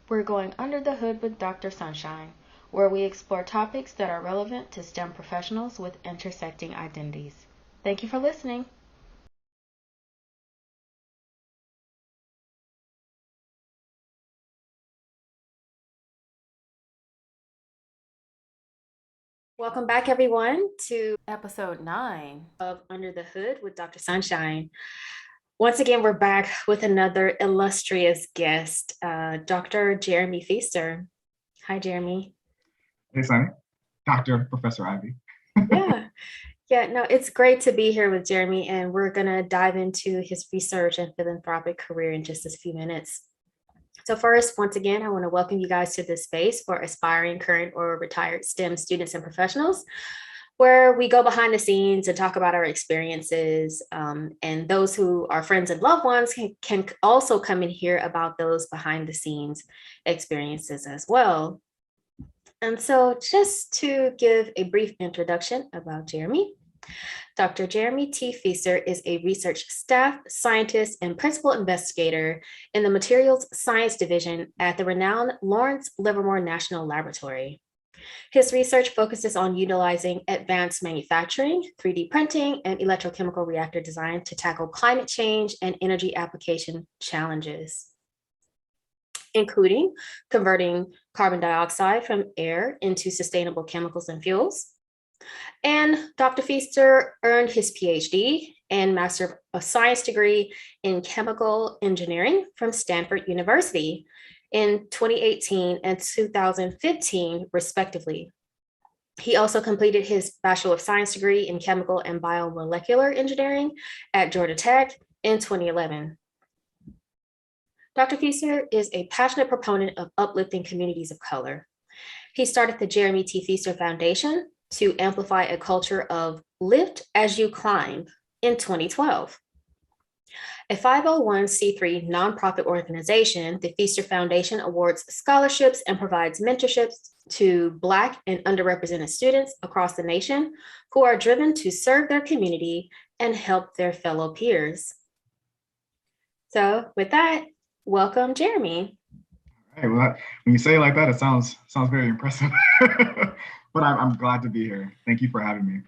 We're going under the hood with Dr. Sunshine, where we explore topics that are relevant to STEM professionals with intersecting identities. Thank you for listening. Welcome back, everyone, to episode 9 of Under the Hood with Dr. Sunshine. Once again, we're back with another illustrious guest, Dr. Jeremy Feaster. Hi, Jeremy. Hey, Sunny. Dr. Professor Ivy. No, it's great to be here with Jeremy, and we're going to dive into his research and philanthropic career in just a few minutes. So first, once again, I want to welcome you guys to this space for aspiring, current, or retired STEM students and professionals, where we go behind the scenes and talk about our experiences. And those who are friends and loved ones can also come and hear about those behind the scenes experiences as well. And so just to give a brief introduction about Jeremy, Dr. Jeremy T. Feaster is a research staff, scientist, and principal investigator in the Materials Science Division at the renowned Lawrence Livermore National Laboratory. His research focuses on utilizing advanced manufacturing, 3D printing, and electrochemical reactor design to tackle climate change and energy application challenges, including converting carbon dioxide from air into sustainable chemicals and fuels. And Dr. Feaster earned his Ph.D. and Master of Science degree in Chemical Engineering from Stanford University in 2018 and 2015, respectively. He also completed his Bachelor of Science degree in Chemical and Biomolecular Engineering at Georgia Tech in 2011. Dr. Feaster is a passionate proponent of uplifting communities of color. He started the Jeremy T. Feaster Foundation to amplify a culture of lift as you climb in 2012. A 501c3 nonprofit organization, the Feaster Foundation awards scholarships and provides mentorships to Black and underrepresented students across the nation who are driven to serve their community and help their fellow peers. So with that, welcome, Jeremy. Hey, well, when you say it like that, it sounds very impressive. But I'm glad to be here. Thank you for having me.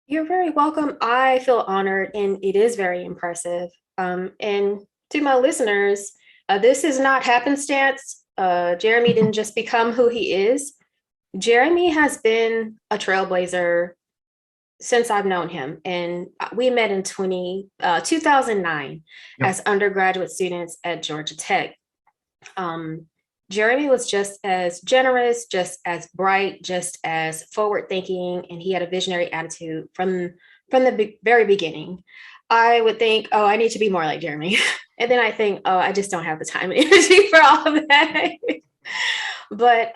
You're very welcome. I feel honored, and it is very impressive. And to my listeners, this is not happenstance. Jeremy didn't just become who he is. Jeremy has been a trailblazer since I've known him. And we met in 2009 as undergraduate students at Georgia Tech. Jeremy was just as generous, just as bright, just as forward-thinking, and he had a visionary attitude from the very beginning. I would think, oh, I need to be more like Jeremy. And then I think, oh, I just don't have the time and energy for all of that. But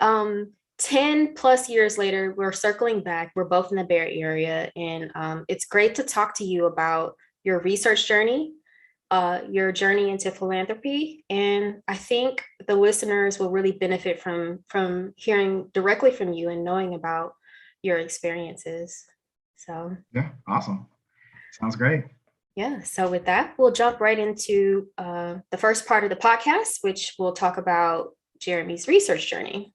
10 plus years later, we're circling back. We're both in the Bay Area, and it's great to talk to you about your research journey, your journey into philanthropy. And I think the listeners will really benefit from hearing directly from you and knowing about your experiences. So yeah, awesome. Sounds great. Yeah, so with that, we'll jump right into the first part of the podcast, which will talk about Jeremy's research journey.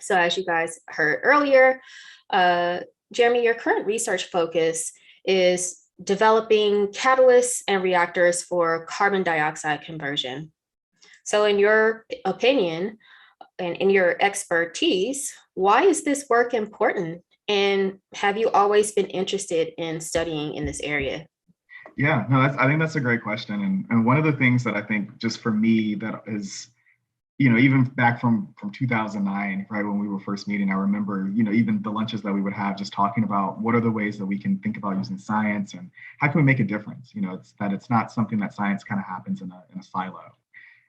So as you guys heard earlier, Jeremy, your current research focus is developing catalysts and reactors for carbon dioxide conversion. So in your opinion and in your expertise, why is this work important? And have you always been interested in studying in this area? Yeah, no, I think that's a great question. And one of the things that I think just for me that is, even back from 2009, right, when we were first meeting, I remember, even the lunches that we would have just talking about what are the ways that we can think about using science and how can we make a difference? It's not something that science kind of happens in a silo.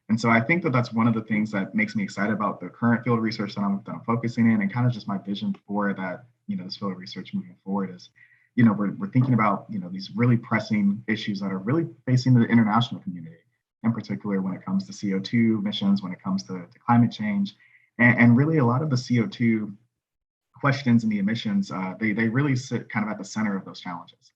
And so I think that that's one of the things that makes me excited about the current field of research that I'm focusing in, and kind of just my vision for that, this field of research moving forward is, we're thinking about, these really pressing issues that are really facing the international community, in particular when it comes to CO2 emissions, when it comes to climate change, and really a lot of the CO2 questions and the emissions, they really sit kind of at the center of those challenges.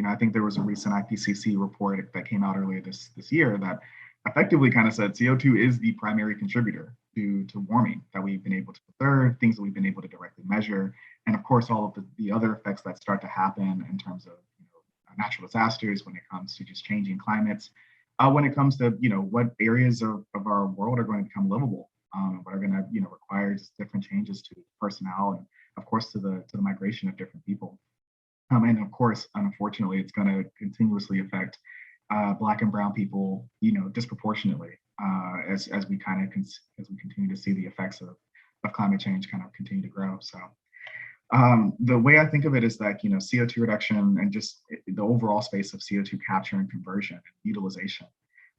I think there was a recent IPCC report that came out earlier this year that effectively kind of said CO2 is the primary contributor to warming that we've been able to observe, things that we've been able to directly measure, and of course, all of the other effects that start to happen in terms of natural disasters, when it comes to just changing climates, when it comes to what areas of our world are going to become livable, what are going to require just different changes to personnel, and of course to the migration of different people. And of course, unfortunately, it's going to continuously affect Black and Brown people, disproportionately, as we kind of as we continue to see the effects of climate change kind of continue to grow. So the way I think of it is that CO2 reduction and just the overall space of CO2 capture and conversion and utilization,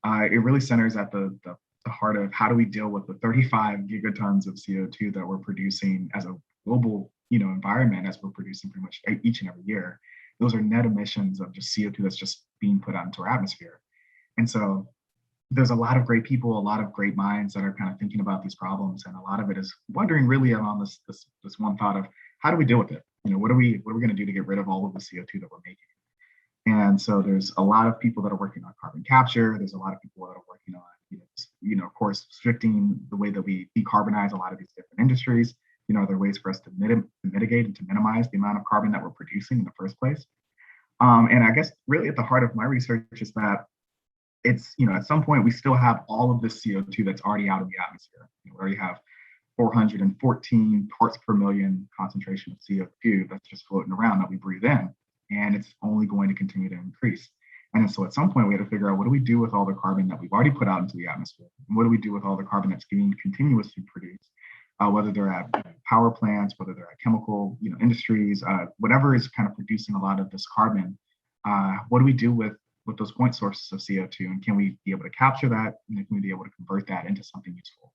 it really centers at the heart of how do we deal with the 35 gigatons of CO2 that we're producing as a global environment, as we're producing pretty much each and every year. Those are net emissions of just CO2 that's just being put out into our atmosphere. And so there's a lot of great people, a lot of great minds that are kind of thinking about these problems, and a lot of it is wondering really around this one thought of how do we deal with it? What are we going to do to get rid of all of the CO2 that we're making? And so there's a lot of people that are working on carbon capture. There's a lot of people that are working on, of course, restricting the way that we decarbonize a lot of these different industries. Are there ways for us to mitigate and to minimize the amount of carbon that we're producing in the first place? And I guess really at the heart of my research is that it's, at some point we still have all of this CO2 that's already out of the atmosphere. We already have 414 parts per million concentration of CO2 that's just floating around that we breathe in, and it's only going to continue to increase. And so at some point we have to figure out, what do we do with all the carbon that we've already put out into the atmosphere? And what do we do with all the carbon that's being continuously produced? Whether they're at power plants, whether they're at chemical industries, whatever is kind of producing a lot of this carbon, what do we do with those point sources of CO2? And can we be able to capture that? And can we be able to convert that into something useful?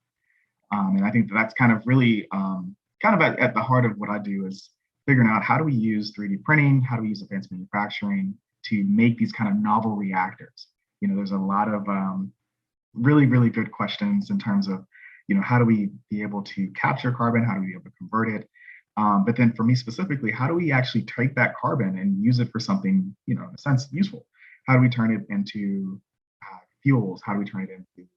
And I think that's kind of really at the heart of what I do, is figuring out how do we use 3D printing, how do we use advanced manufacturing to make these kind of novel reactors. There's a lot of really, really good questions in terms of how do we be able to capture carbon? How do we be able to convert it? But then for me specifically, how do we actually take that carbon and use it for something, in a sense, useful? How do we turn it into fuels? How do we turn it into,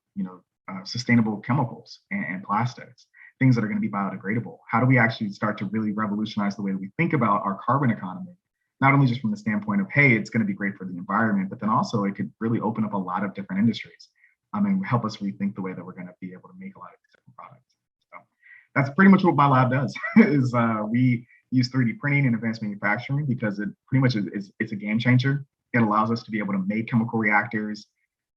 sustainable chemicals and plastics, things that are going to be biodegradable? How do we actually start to really revolutionize the way that we think about our carbon economy? Not only just from the standpoint of, hey, it's going to be great for the environment, but then also it could really open up a lot of different industries. And help us rethink the way that we're going to be able to make a lot of these different products. So that's pretty much what my lab does. Is we use 3D printing and advanced manufacturing because it pretty much it's a game changer. It allows us to be able to make chemical reactors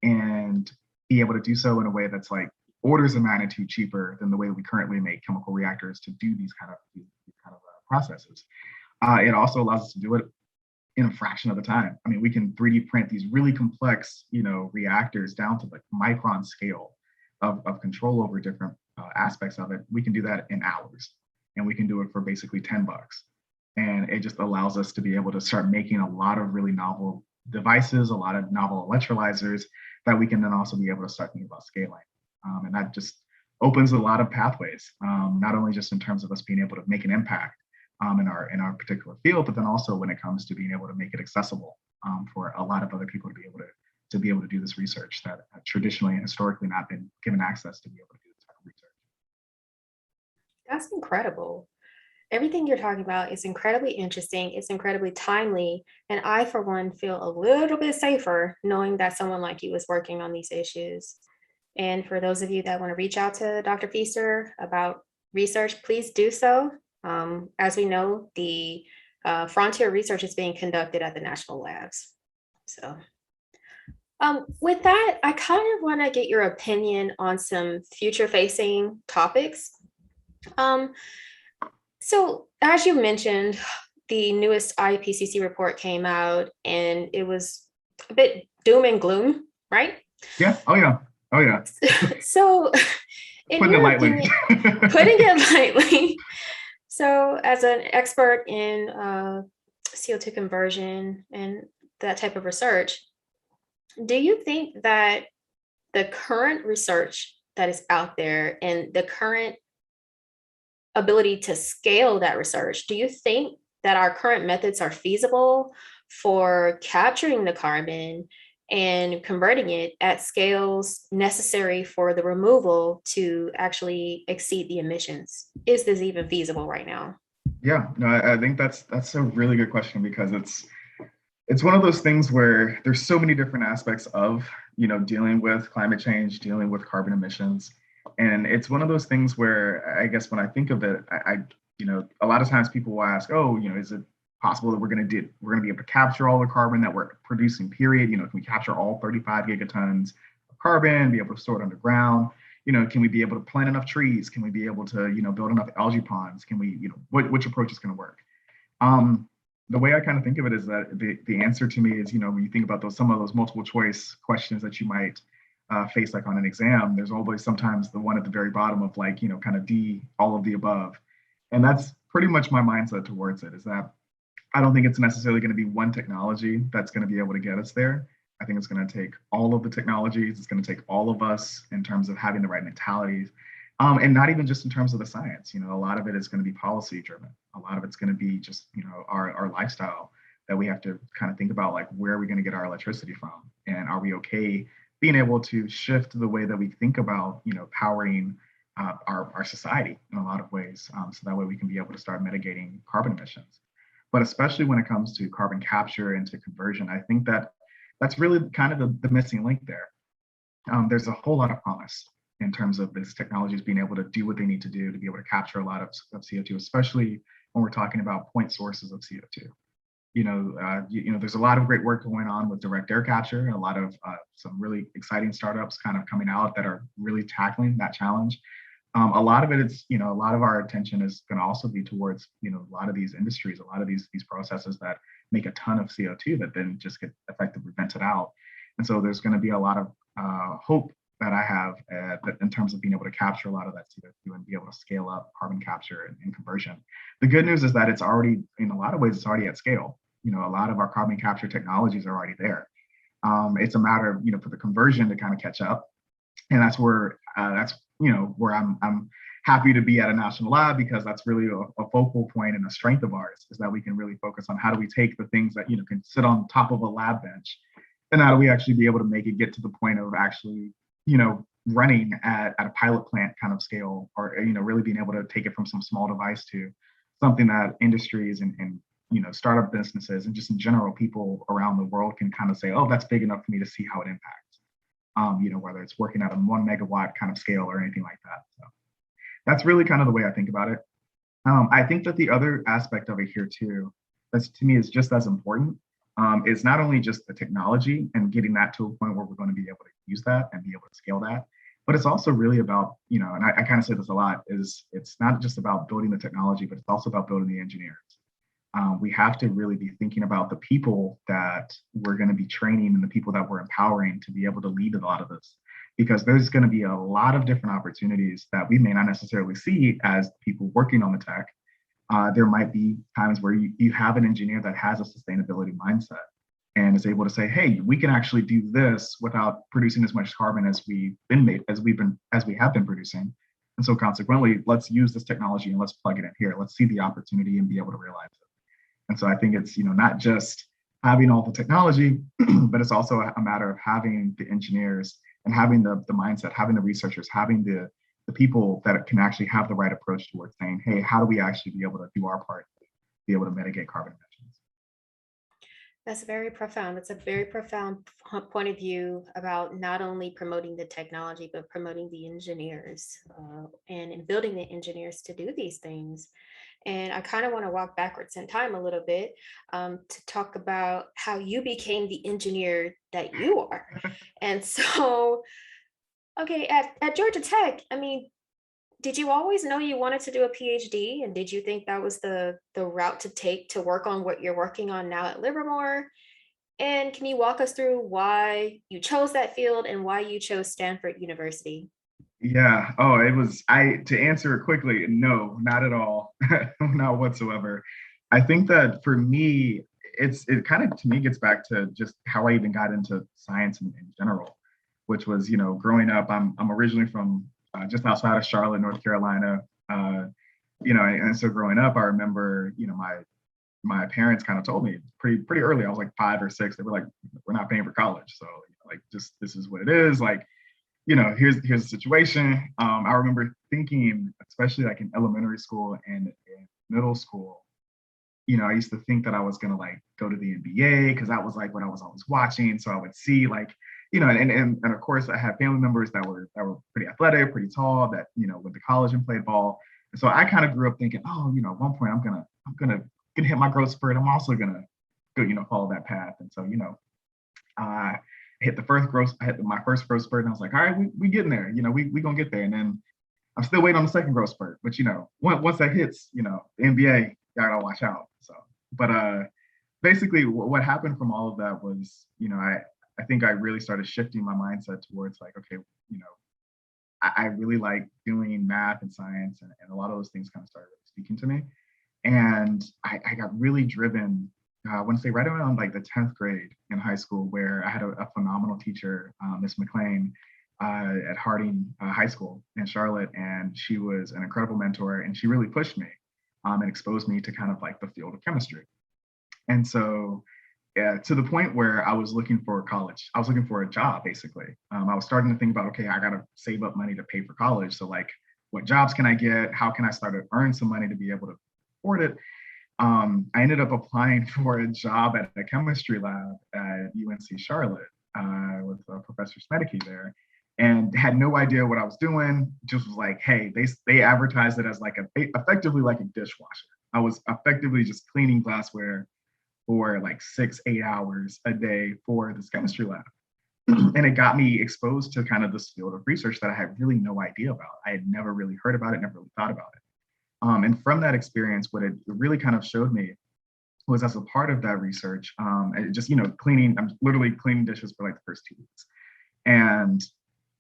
and be able to do so in a way that's like orders of magnitude cheaper than the way that we currently make chemical reactors to do these kind of processes. It also allows us to do it in a fraction of the time. I mean, we can 3D print these really complex, reactors down to like micron scale of control over different aspects of it. We can do that in hours, and we can do it for basically $10. And it just allows us to be able to start making a lot of really novel devices, a lot of novel electrolyzers that we can then also be able to start thinking about scaling. And that just opens a lot of pathways, not only just in terms of us being able to make an impact in our particular field, but then also when it comes to being able to make it accessible for a lot of other people to be able to do this research that traditionally and historically not been given access to be able to do this type of research. That's incredible. Everything you're talking about is incredibly interesting. It's incredibly timely. And I, for one, feel a little bit safer knowing that someone like you is working on these issues. And for those of you that want to reach out to Dr. Feaster about research, please do so. As we know, the frontier research is being conducted at the national labs. So with that, I kind of want to get your opinion on some future facing topics. So as you mentioned, the newest IPCC report came out and it was a bit doom and gloom, right? Yeah. Oh, yeah. Oh, yeah. So putting it lightly. Putting it lightly. So as an expert in CO2 conversion and that type of research, do you think that the current research that is out there and the current ability to scale that research, do you think that our current methods are feasible for capturing the carbon and converting it at scales necessary for the removal to actually exceed the emissions. Is this even feasible right now? Yeah, no, I think that's a really good question because it's one of those things where there's so many different aspects of, dealing with climate change, dealing with carbon emissions. And it's one of those things where I guess when I think of it, a lot of times people will ask, oh, is it possible that we're going to be able to capture all the carbon that we're producing, period? Can we capture all 35 gigatons of carbon, be able to store it underground? Can we be able to plant enough trees? Can we be able to, build enough algae ponds? Can we, which approach is going to work? The way I kind of think of it is that the answer to me is, when you think about some of those multiple choice questions that you might face like on an exam, there's always sometimes the one at the very bottom of like, kind of D, all of the above. And that's pretty much my mindset towards it, is that I don't think it's necessarily going to be one technology that's going to be able to get us there. I think it's going to take all of the technologies. It's going to take all of us in terms of having the right mentalities. And not even just in terms of the science. A lot of it is going to be policy driven. A lot of it's going to be just, our lifestyle, that we have to kind of think about, like, where are we going to get our electricity from? And are we okay being able to shift the way that we think about, powering our society in a lot of ways, so that way we can be able to start mitigating carbon emissions. But especially when it comes to carbon capture and to conversion, I think that's really kind of the missing link there. There's a whole lot of promise in terms of this technologies being able to do what they need to do to be able to capture a lot of CO2, especially when we're talking about point sources of CO2. There's a lot of great work going on with direct air capture, and a lot of some really exciting startups kind of coming out that are really tackling that challenge. A lot of it is, a lot of our attention is going to also be towards, a lot of these industries, a lot of these processes that make a ton of CO2 that then just get effectively vented out. And so there's going to be a lot of hope that I have in terms of being able to capture a lot of that CO2 and be able to scale up carbon capture and conversion. The good news is that it's already, in a lot of ways, it's already at scale. A lot of our carbon capture technologies are already there. It's a matter of, for the conversion to kind of catch up. And that's where where I'm happy to be at a national lab, because that's really a focal point and a strength of ours, is that we can really focus on how do we take the things that, can sit on top of a lab bench, and how do we actually be able to make it get to the point of actually, running at a pilot plant kind of scale, or, really being able to take it from some small device to something that industries and startup businesses and just in general people around the world can kind of say, oh, that's big enough for me to see how it impacts. Whether it's working at a 1 megawatt kind of scale or anything like that. So that's really kind of the way I think about it. I think that the other aspect of it here too, that's to me is just as important, is not only just the technology and getting that to a point where we're going to be able to use that and be able to scale that, but it's also really about, and I kind of say this a lot, is it's not just about building the technology, but it's also about building the engineers. We have to really be thinking about the people that we're going to be training and the people that we're empowering to be able to lead a lot of this, because there's going to be a lot of different opportunities that we may not necessarily see as people working on the tech. There might be times where you have an engineer that has a sustainability mindset and is able to say, hey, we can actually do this without producing as much carbon as we have been producing. And so consequently, let's use this technology and let's plug it in here. Let's see the opportunity and be able to realize it. And so I think it's, not just having all the technology, but it's also a matter of having the engineers and having the mindset, having the researchers, having the people that can actually have the right approach towards saying, hey, how do we actually be able to do our part, be able to mitigate carbon emissions? That's very profound. That's a very profound point of view about not only promoting the technology, but promoting the engineers and building the engineers to do these things. And I kind of want to walk backwards in time a little bit to talk about how you became the engineer that you are. And so, okay, at Georgia Tech, I mean, did you always know you wanted to do a PhD? And did you think that was the route to take to work on what you're working on now at Livermore? And can you walk us through why you chose that field and why you chose Stanford University? Yeah. Oh, to answer it quickly, no, not at all. Not whatsoever. I think that for me, it kind of to me gets back to just how I even got into science in general, which was, growing up, I'm originally from just outside of Charlotte, North Carolina. And so growing up, I remember, my parents kind of told me pretty early. I was like 5 or 6. They were like, "We're not paying for college, so like just this is what it is. Like, here's the situation." I remember thinking, especially like in elementary school and in middle school, I used to think that I was gonna like go to the NBA because that was like what I was always watching. So I would see like, and of course I had family members that were pretty athletic, pretty tall, that went to college and played ball. And so I kind of grew up thinking, oh, at one point I'm gonna hit my growth spurt. I'm also gonna go, follow that path. And so, I I hit my first growth spurt, and I was like, all right, we getting there. We gonna get there. And then I'm still waiting on the second growth spurt. But once that hits, the NBA, y'all gotta watch out. So, but basically, what happened from all of that was, I think I really started shifting my mindset towards like, okay, I really like doing math and science, and a lot of those things kind of started speaking to me. And I got really driven. I want to say right around like the 10th grade in high school, where I had a phenomenal teacher, Miss McLean, at Harding High School in Charlotte, and she was an incredible mentor, and she really pushed me and exposed me to kind of like the field of chemistry. And so, to the point where I was looking for college, I was looking for a job basically. I was starting to think about, okay, I got to save up money to pay for college. So like, what jobs can I get? How can I start to earn some money to be able to afford it? I ended up applying for a job at a chemistry lab at UNC Charlotte with Professor Smedeke there, and had no idea what I was doing. Just was like, hey, they advertised it as like effectively like a dishwasher. I was effectively just cleaning glassware for like 6-8 hours a day for this chemistry lab. And it got me exposed to kind of this field of research that I had really no idea about. I had never really heard about it, never really thought about it. And from that experience, what it really kind of showed me was, as a part of that research, just, cleaning, I'm literally cleaning dishes for like the first 2 weeks. And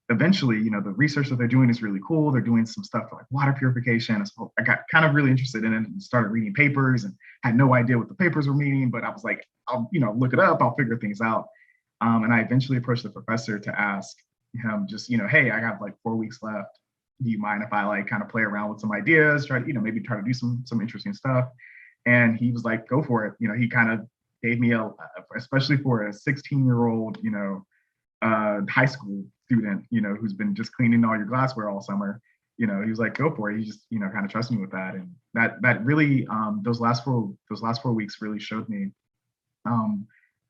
eventually, the research that they're doing is really cool. They're doing some stuff for like water purification. So I got kind of really interested in it and started reading papers, and had no idea what the papers were meaning, but I was like, I'll, look it up, I'll figure things out. And I eventually approached the professor to ask him just, hey, I have like 4 weeks left. Do you mind if I like kind of play around with some ideas, try to, maybe try to do some interesting stuff? And he was like, go for it. He kind of gave me especially for a 16-year-old, high school student, who's been just cleaning all your glassware all summer, he was like, go for it. He just, kind of trusted me with that. And that really, those last 4 weeks really showed me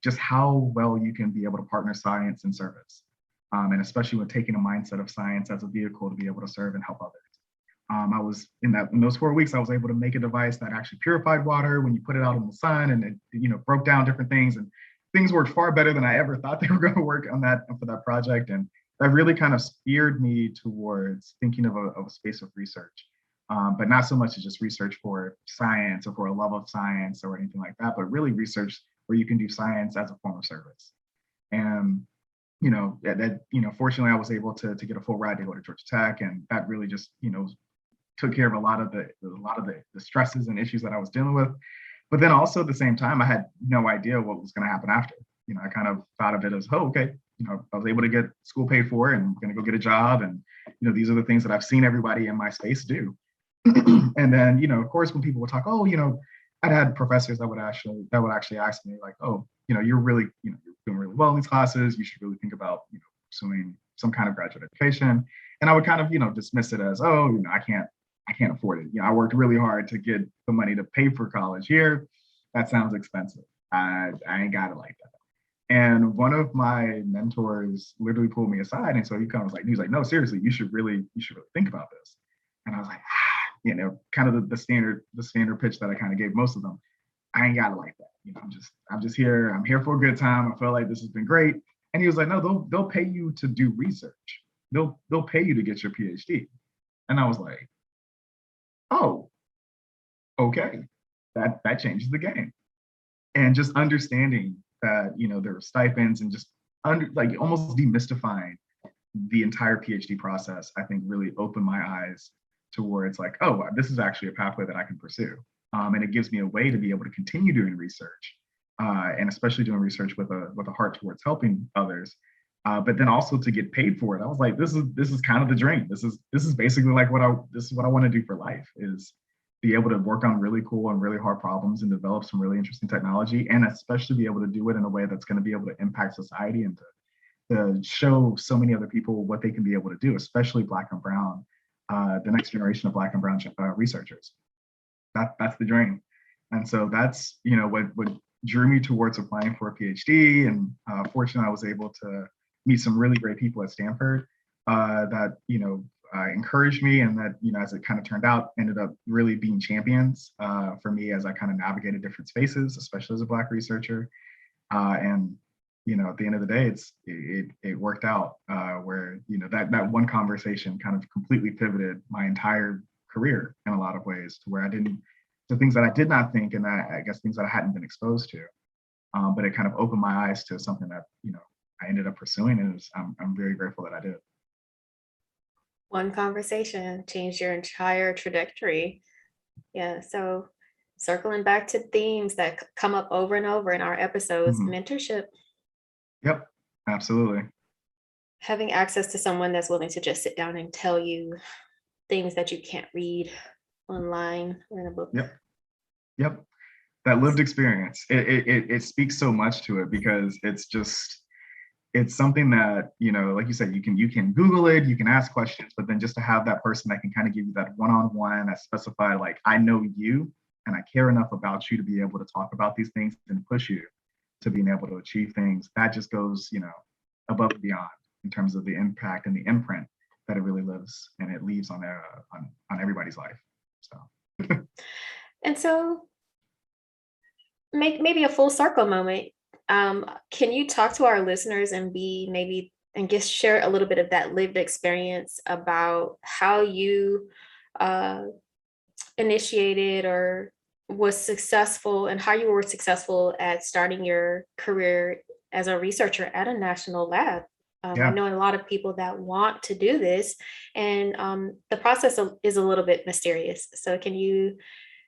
just how well you can be able to partner science and service. And especially when taking a mindset of science as a vehicle to be able to serve and help others. I was in those 4 weeks, I was able to make a device that actually purified water when you put it out in the sun, and it, broke down different things, and things worked far better than I ever thought they were going to work for that project. And that really kind of steered me towards thinking of a space of research, but not so much as just research for science or for a love of science or anything like that, but really research where you can do science as a form of service. And fortunately, I was able to get a full ride to go to Georgia Tech, and that really just, took care of a lot of the stresses and issues that I was dealing with. But then also at the same time, I had no idea what was going to happen after. I kind of thought of it as, oh, okay, I was able to get school paid for, and I'm going to go get a job, and these are the things that I've seen everybody in my space do. And then, of course, when people would talk, oh, I'd had professors that would actually ask me like, oh, you're really, you're doing really well in these classes. You should really think about, pursuing some kind of graduate education. And I would kind of, dismiss it as, oh, I can't afford it. I worked really hard to get the money to pay for college here. That sounds expensive. I ain't got it like that. And one of my mentors literally pulled me aside, and so he was like, no, seriously, you should really think about this. And I was like, kind of the standard pitch that I kind of gave most of them. I ain't got it like that. I'm just here. I'm here for a good time. I feel like this has been great. And he was like, no, they'll pay you to do research. They'll pay you to get your PhD. And I was like, oh, okay, that changes the game. And just understanding that, there are stipends, and just almost demystifying the entire PhD process, I think really opened my eyes towards like, oh, this is actually a pathway that I can pursue. And it gives me a way to be able to continue doing research, and especially doing research with a heart towards helping others. But then also to get paid for it. I was like, this is kind of the dream. This is basically like what I want to do for life, is be able to work on really cool and really hard problems and develop some really interesting technology, and especially be able to do it in a way that's going to be able to impact society and to show so many other people what they can be able to do, especially Black and Brown, the next generation of Black and Brown researchers. That's the dream. And so that's, what drew me towards applying for a PhD. And fortunately, I was able to meet some really great people at Stanford that, encouraged me, and that, as it kind of turned out, ended up really being champions for me as I kind of navigated different spaces, especially as a Black researcher. And at the end of the day, it worked out where that one conversation kind of completely pivoted my entire career in a lot of ways, to where to things that I did not think, and that I guess things that I hadn't been exposed to. But it kind of opened my eyes to something that I ended up pursuing, and I'm very grateful that I did. One conversation changed your entire trajectory. Yeah. So circling back to themes that come up over and over in our episodes, mentorship. Yep, absolutely. Having access to someone that's willing to just sit down and tell you things that you can't read online or in a book. Yep. That lived experience. It speaks so much to it, because it's something that, like you said, you can Google it, you can ask questions, but then just to have that person that can kind of give you that one-on-one, that specify, like, I know you and I care enough about you to be able to talk about these things and push you to being able to achieve things, that just goes, above and beyond in terms of the impact and the imprint that it really lives and it leaves on everybody's life. So. And so maybe a full circle moment. Can you talk to our listeners and just share a little bit of that lived experience about how you initiated or was successful, and how you were successful at starting your career as a researcher at a national lab? I know a lot of people that want to do this, and the process is a little bit mysterious. So can you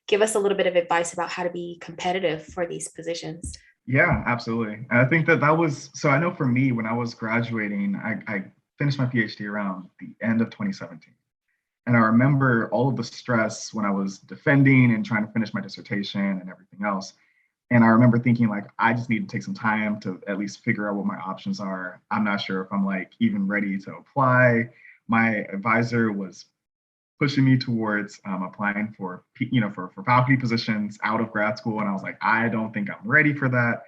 give us a little bit of advice about how to be competitive for these positions? Yeah, absolutely. And I think that was, so I know for me, when I was graduating, I finished my PhD around the end of 2017. And I remember all of the stress when I was defending and trying to finish my dissertation and everything else. And I remember thinking, like, I just need to take some time to at least figure out what my options are. I'm not sure if I'm like even ready to apply. My advisor was pushing me towards applying for faculty positions out of grad school. And I was like, I don't think I'm ready for that.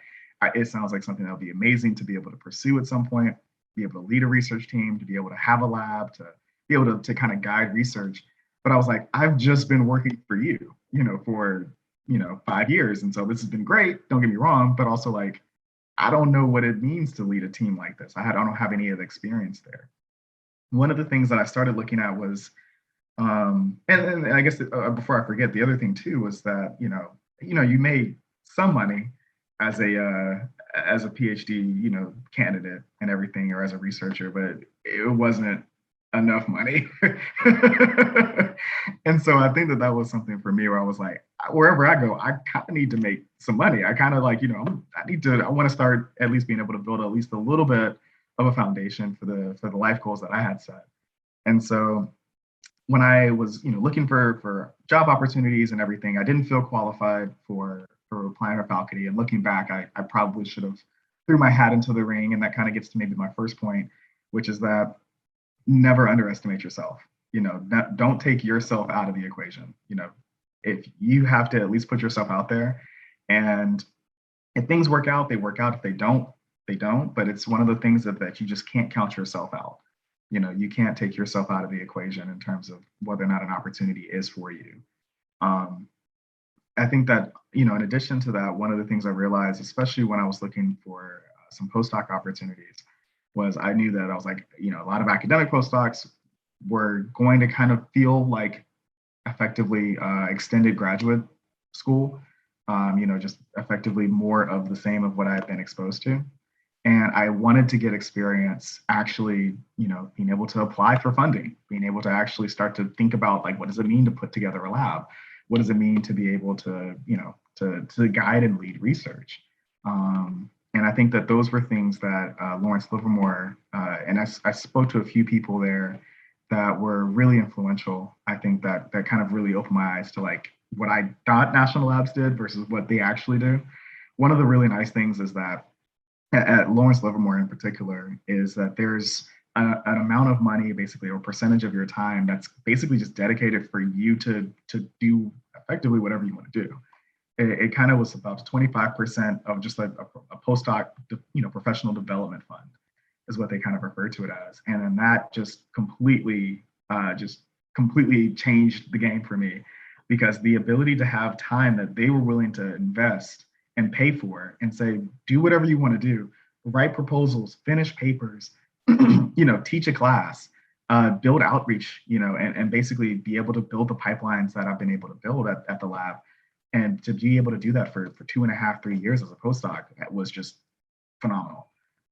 It sounds like something that would be amazing to be able to pursue at some point, be able to lead a research team, to be able to have a lab, to be able to kind of guide research. But I was like, I've just been working for you, for 5 years. And so this has been great, don't get me wrong, but also, like, I don't know what it means to lead a team like this. I don't have any of the experience there. One of the things that I started looking at was, and I guess before I forget, the other thing too was that, you made some money as a PhD, candidate and everything, or as a researcher, but it wasn't enough money. And so I think that was something for me where I was like, wherever I go, I kind of need to make some money. I kind of like, I want to start at least being able to build at least a little bit of a foundation for the life goals that I had set. And so when I was, looking for job opportunities and everything, I didn't feel qualified for applying for faculty. And looking back, I probably should have threw my hat into the ring. And that kind of gets to maybe my first point, which is that never underestimate yourself. Don't take yourself out of the equation. If you have to at least put yourself out there, and if things work out, they work out. If they don't, they don't. But it's one of the things that you just can't count yourself out. You can't take yourself out of the equation in terms of whether or not an opportunity is for you. I think that, in addition to that, one of the things I realized, especially when I was looking for some postdoc opportunities, was I knew that I was like, a lot of academic postdocs were going to kind of feel like effectively extended graduate school, just effectively more of the same of what I had been exposed to. And I wanted to get experience actually, being able to apply for funding, being able to actually start to think about, like, what does it mean to put together a lab? What does it mean to be able to, to guide and lead research? And I think that those were things that Lawrence Livermore, and I spoke to a few people there that were really influential. I think that kind of really opened my eyes to, like, what I thought national labs did versus what they actually do. One of the really nice things is that at Lawrence Livermore in particular is that there's an amount of money basically, or percentage of your time that's basically just dedicated for you to do effectively whatever you want to do. It kind of was about 25% of just like a postdoc, professional development fund is what they kind of refer to it as. And then that just completely changed the game for me, because the ability to have time that they were willing to invest and pay for and say, do whatever you want to do, write proposals, finish papers, teach a class, build outreach, and basically be able to build the pipelines that I've been able to build at the lab. And to be able to do that for 2.5, 3 years as a postdoc, that was just phenomenal.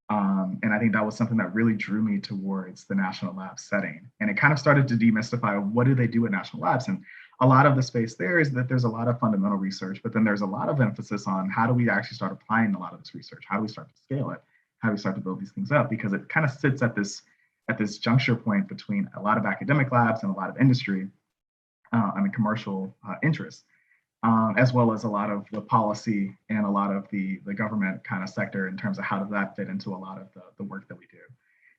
And I think that was something that really drew me towards the national lab setting. And it kind of started to demystify, what do they do at national labs? And a lot of the space there is that there's a lot of fundamental research, but then there's a lot of emphasis on how do we actually start applying a lot of this research? How do we start to scale it? How do we start to build these things up? Because it kind of sits at this juncture point between a lot of academic labs and a lot of industry, commercial interests. As well as a lot of the policy and a lot of the government kind of sector in terms of how does that fit into a lot of the work that we do.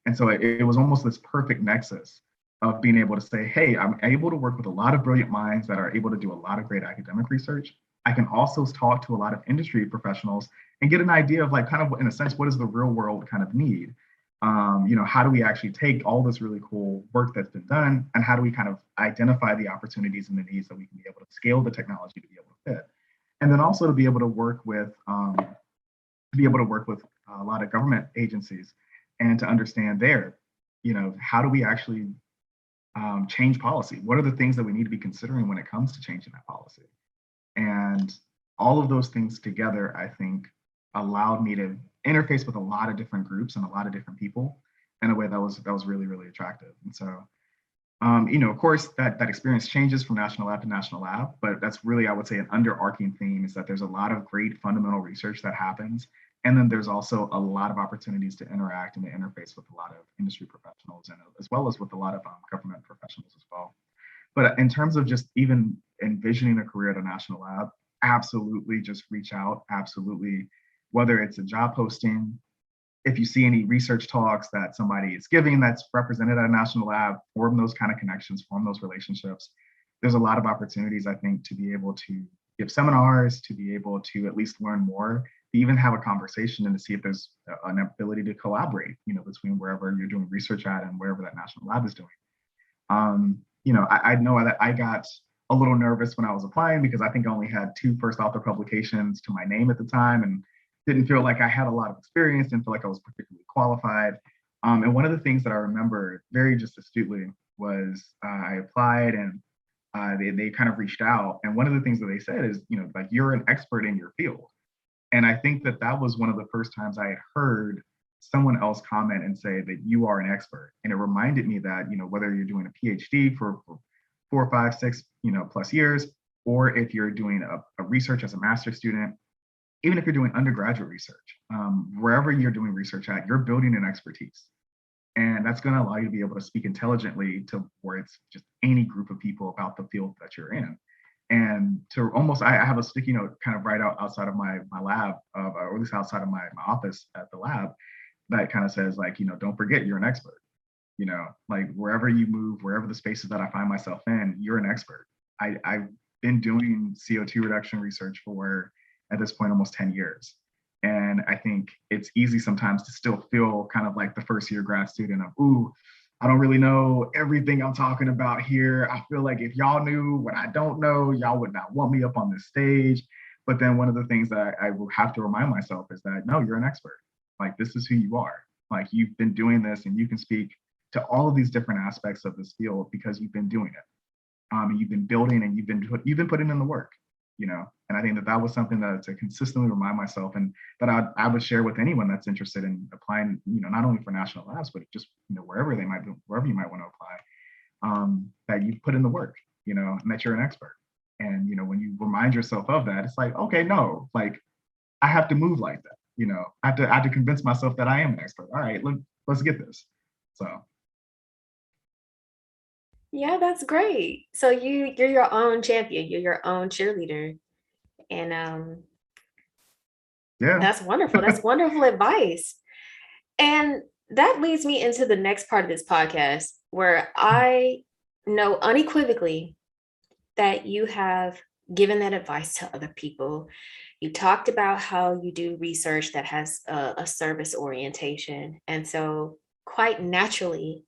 And so it was almost this perfect nexus of being able to say, hey, I'm able to work with a lot of brilliant minds that are able to do a lot of great academic research. I can also talk to a lot of industry professionals and get an idea of, like, kind of in a sense, what is the real world kind of need? How do we actually take all this really cool work that's been done, and how do we kind of identify the opportunities and the needs that we can be able to scale the technology to be able to fit? And then also to be able to work with a lot of government agencies and to understand how do we actually change policy? What are the things that we need to be considering when it comes to changing that policy? And all of those things together, I think, allowed me to interface with a lot of different groups and a lot of different people in a way that was really, really attractive. And so, of course, that experience changes from national lab to national lab, but that's really, I would say, an underarching theme is that there's a lot of great fundamental research that happens. And then there's also a lot of opportunities to interact and to interface with a lot of industry professionals, and as well as with a lot of government professionals as well. But in terms of just even envisioning a career at a national lab, absolutely just reach out, absolutely, whether it's a job posting, if you see any research talks that somebody is giving that's represented at a national lab, form those kind of connections, form those relationships. There's a lot of opportunities, I think, to be able to give seminars, to be able to at least learn more, to even have a conversation and to see if there's an ability to collaborate, between wherever you're doing research at and wherever that national lab is doing. I know that I got a little nervous when I was applying because I think I only had 2 first author publications to my name at the time, and didn't feel like I had a lot of experience, didn't feel like I was particularly qualified. And one of the things that I remember very just astutely was I applied, and they kind of reached out. And one of the things that they said is, like, you're an expert in your field. And I think that was one of the first times I had heard someone else comment and say that you are an expert. And it reminded me that, whether you're doing a PhD for 4, 5, 6, plus years, or if you're doing a research as a master's student, even if you're doing undergraduate research, wherever you're doing research at, you're building an expertise. And that's going to allow you to be able to speak intelligently to where it's just any group of people about the field that you're in. And to almost, I have a sticky note kind of right outside of my lab, or at least outside of my office at the lab, that kind of says, like, don't forget you're an expert. Like, wherever you move, wherever the spaces that I find myself in, you're an expert. I've been doing CO2 reduction research for, at this point, almost 10 years. And I think it's easy sometimes to still feel kind of like the first year grad student of, ooh, I don't really know everything I'm talking about here. I feel like if y'all knew what I don't know, y'all would not want me up on this stage. But then one of the things that I will have to remind myself is that, no, you're an expert. Like, this is who you are. Like, you've been doing this, and you can speak to all of these different aspects of this field because you've been doing it. And you've been building, and you've been putting in the work. And I think that was something that to consistently remind myself, and that I would share with anyone that's interested in applying, not only for national labs, but just, wherever you might want to apply, that you've put in the work, and that you're an expert. And, when you remind yourself of that, it's like, okay, no, like, I have to move like that. I have to convince myself that I am an expert. All right, let's get this. So. Yeah, that's great. So you're your own champion, you're your own cheerleader. And Yeah. that's wonderful. That's wonderful advice. And that leads me into the next part of this podcast where I know unequivocally that you have given that advice to other people. You talked about how you do research that has a service orientation. And so, quite naturally,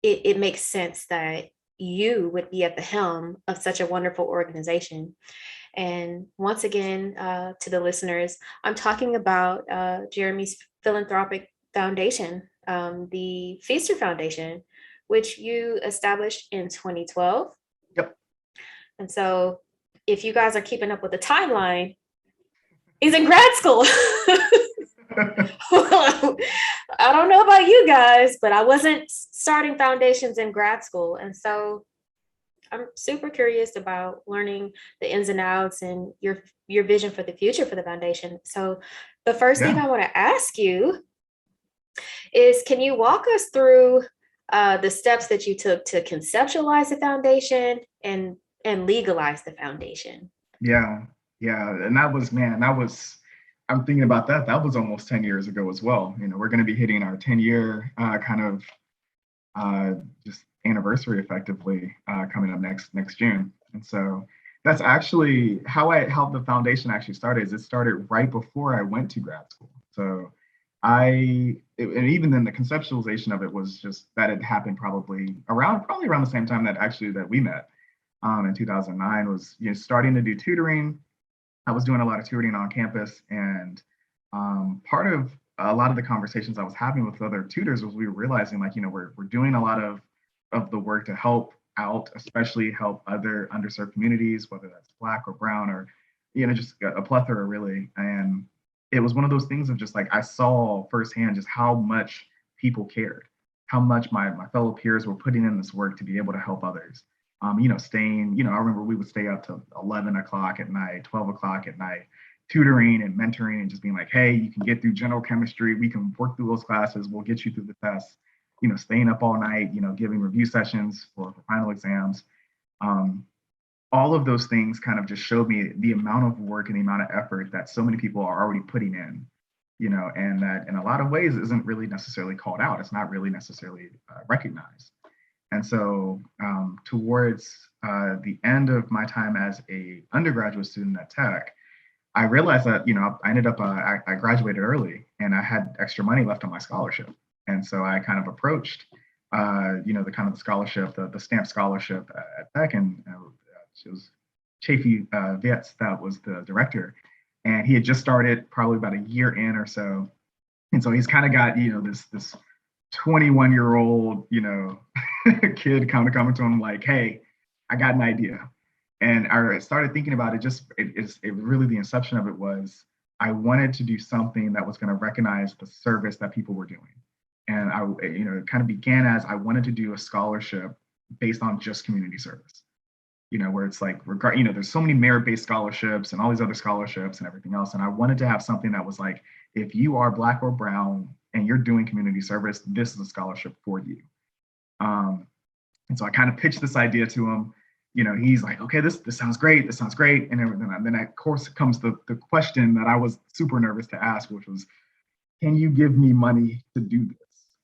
it makes sense that you would be at the helm of such a wonderful organization. And once again, to the listeners, I'm talking about Jeremy's philanthropic foundation, the Feaster Foundation, which you established in 2012. Yep. And so, if you guys are keeping up with the timeline, he's in grad school. Well, I don't know about you guys, but I wasn't starting foundations in grad school. And so I'm super curious about learning the ins and outs and your vision for the future for the foundation. So the first thing Yeah. I want to ask you is, can you walk us through the steps that you took to conceptualize the foundation and legalize the foundation? Yeah. Yeah. And that was, man, that was, I'm thinking about that. That was almost 10 years ago as well. You know, we're going to be hitting our 10-year kind of just anniversary effectively coming up next June. And so that's actually how the foundation actually started. Is it started right before I went to grad school. So and even then the conceptualization of it was just that it happened probably around the same time that we met in 2009 was, you know, starting to do tutoring. I was doing a lot of tutoring on campus, and part of a lot of the conversations I was having with other tutors was we were realizing, like, you know, we're doing a lot of the work to help out, especially help other underserved communities, whether that's Black or Brown or, you know, just a plethora really. And it was one of those things of just like I saw firsthand just how much people cared, how much my fellow peers were putting in this work to be able to help others. You know, staying, you know, I remember we would stay up to 11 o'clock at night, 12 o'clock at night, tutoring and mentoring and just being like, hey, you can get through general chemistry. We can work through those classes. We'll get you through the tests. You know, staying up all night, you know, giving review sessions for final exams. Um, all of those things kind of just showed me the amount of work and the amount of effort that so many people are already putting in, you know, and that in a lot of ways isn't really necessarily called out. It's not really necessarily recognized. And so towards the end of my time as a undergraduate student at Tech, I realized that, you know, I ended up, I graduated early and I had extra money left on my scholarship. And so I kind of approached, you know, the kind of the scholarship, the STAMP scholarship at Tech, and it was Chafee Vietz that was the director. And he had just started probably about a year in or so. And so he's kind of got, you know, this 21-year-old, you know, kid kind of coming to him like, hey, I got an idea. And I started thinking about it. It really, the inception of it was I wanted to do something that was going to recognize the service that people were doing. And you know, it kind of began as I wanted to do a scholarship based on just community service, you know, where it's like, you know, there's so many merit-based scholarships and all these other scholarships and everything else. And I wanted to have something that was like, if you are Black or Brown and you're doing community service, this is a scholarship for you. And so I kind of pitched this idea to him. You know, he's like, okay, this sounds great. This sounds great. And then of course comes the question that I was super nervous to ask, which was, can you give me money to do this?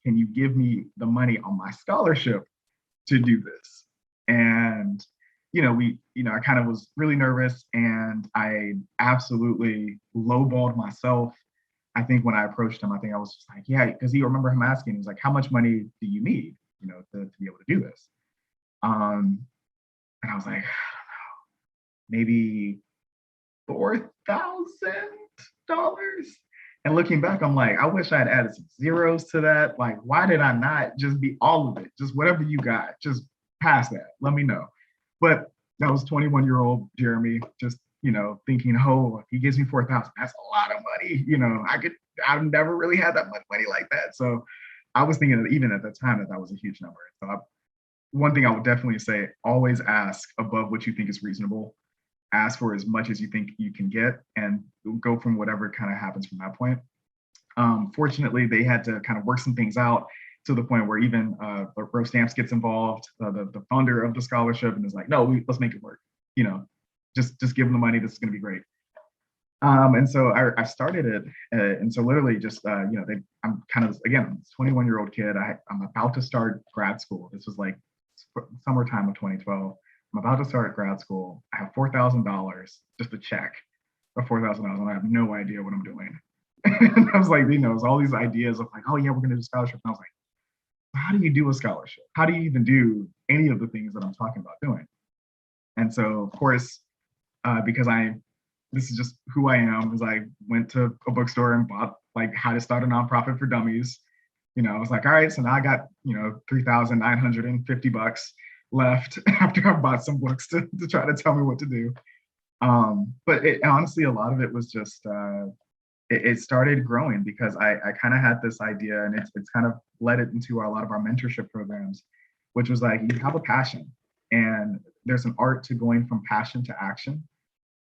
Can you give me the money on my scholarship to do this? And, you know, I kind of was really nervous and I absolutely lowballed myself. I think when I approached him, I think I was just like, yeah, because you remember him asking, he was like, how much money do you need, you know, to be able to do this? And I was like, maybe $4,000. And looking back, I'm like, I wish I had added some zeros to that. Like, why did I not just be all of it? Just whatever you got, just pass that. Let me know. But that was 21-year-old Jeremy, just, you know, thinking, oh, if he gives me 4,000, that's a lot of money. You know, I've never really had that much money like that. So I was thinking that even at that time that was a huge number. So one thing I would definitely say, always ask above what you think is reasonable. Ask for as much as you think you can get and go from whatever kind of happens from that point. Fortunately, they had to kind of work some things out. to the point where even Bro Stamps gets involved, the founder of the scholarship, and is like, no, let's make it work. You know, just give them the money. This is going to be great. And so I started it, and so literally just you know, I'm kind of, again, 21-year-old kid. I'm about to start grad school. This was like summertime of 2012. I'm about to start grad school. I have $4,000, just a check of $4,000, and I have no idea what I'm doing. And I was like, you know, it was all these ideas of like, oh yeah, we're gonna do scholarship. And I was like, how do you do a scholarship? How do you even do any of the things that I'm talking about doing? And so, of course, because this is just who I am, is I went to a bookstore and bought like How to Start a Nonprofit for Dummies. You know, I was like, all right, so now I got, you know, $3,950 left after I bought some books to try to tell me what to do. But honestly, a lot of it was just, it started growing because I kind of had this idea, and it's kind of led it into a lot of our mentorship programs, which was like, you have a passion, and there's an art to going from passion to action,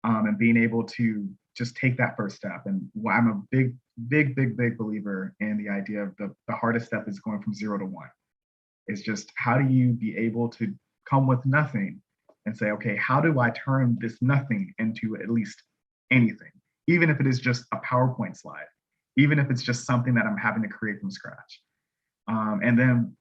and being able to just take that first step. And I'm a big believer in the idea of the hardest step is going from 0 to 1. It's just, how do you be able to come with nothing and say, okay, how do I turn this nothing into at least anything? Even if it is just a PowerPoint slide, even if it's just something that I'm having to create from scratch. And then,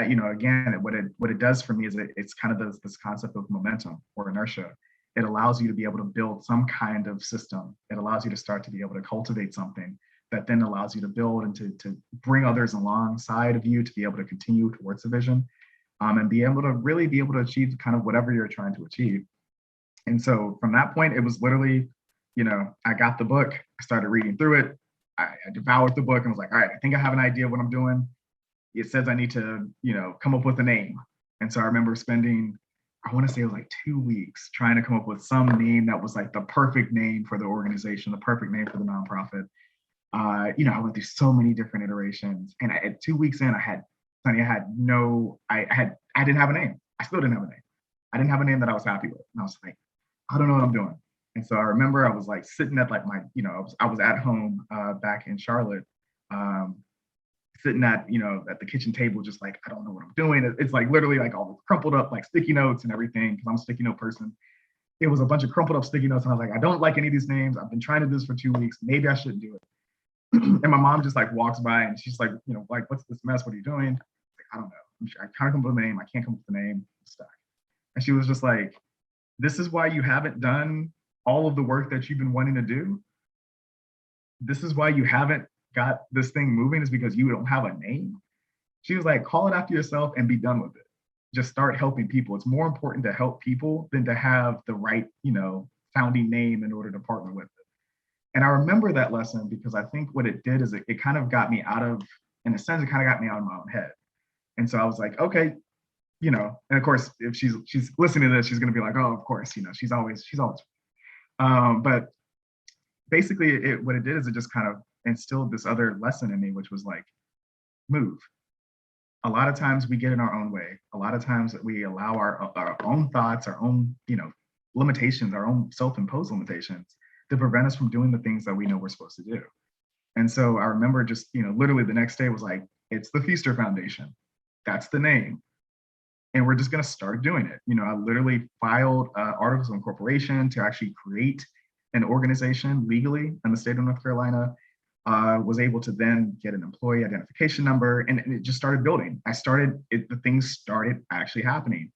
you know, again, what it does for me is it's kind of this concept of momentum or inertia. It allows you to be able to build some kind of system. It allows you to start to be able to cultivate something that then allows you to build and to bring others alongside of you to be able to continue towards the vision, and be able to really be able to achieve kind of whatever you're trying to achieve. And so from that point, it was literally, you know, I got the book, I started reading through it, I devoured the book and was like, all right, I think I have an idea of what I'm doing. It says I need to, you know, come up with a name. And so I remember spending, I want to say it was like 2 weeks trying to come up with some name that was like the perfect name for the organization, the perfect name for the nonprofit. You know, I went through so many different iterations, and at 2 weeks in, I didn't have a name. I still didn't have a name. I didn't have a name that I was happy with. And I was like, I don't know what I'm doing. And so I remember I was like sitting at like my, you know, I was at home back in Charlotte, sitting at, you know, at the kitchen table, just like, I don't know what I'm doing. It's like literally like all crumpled up, like sticky notes and everything, because I'm a sticky note person. It was a bunch of crumpled up sticky notes. And I was like, I don't like any of these names. I've been trying to do this for 2 weeks. Maybe I shouldn't do it. And my mom just like walks by and she's like, you know, like, what's this mess? What are you doing? Like, I don't know. I can't come up with a name. I can't come up with a name. I'm stuck. And she was just like, this is why you haven't done all of the work that you've been wanting to do. This is why you haven't got this thing moving, is because you don't have a name. She was like, call it after yourself and be done with it. Just start helping people. It's more important to help people than to have the right, you know, founding name in order to partner with it. And I remember that lesson because I think what it did is it kind of got me out of, in a sense, it kind of got me out of my own head. And so I was like, okay, you know, and of course, if she's listening to this, she's going to be like, oh, of course, you know, she's always. But basically, what it did is it just kind of instilled this other lesson in me, which was like, move. A lot of times we get in our own way. A lot of times we allow our own thoughts, our own, you know, limitations, our own self-imposed limitations to prevent us from doing the things that we know we're supposed to do. And so I remember just, you know, literally the next day was like, it's the Feaster Foundation. That's the name. And we're just going to start doing it. You know, I literally filed articles of incorporation to actually create an organization legally in the state of North Carolina. Was able to then get an employee identification number, and it just started building. The things started actually happening.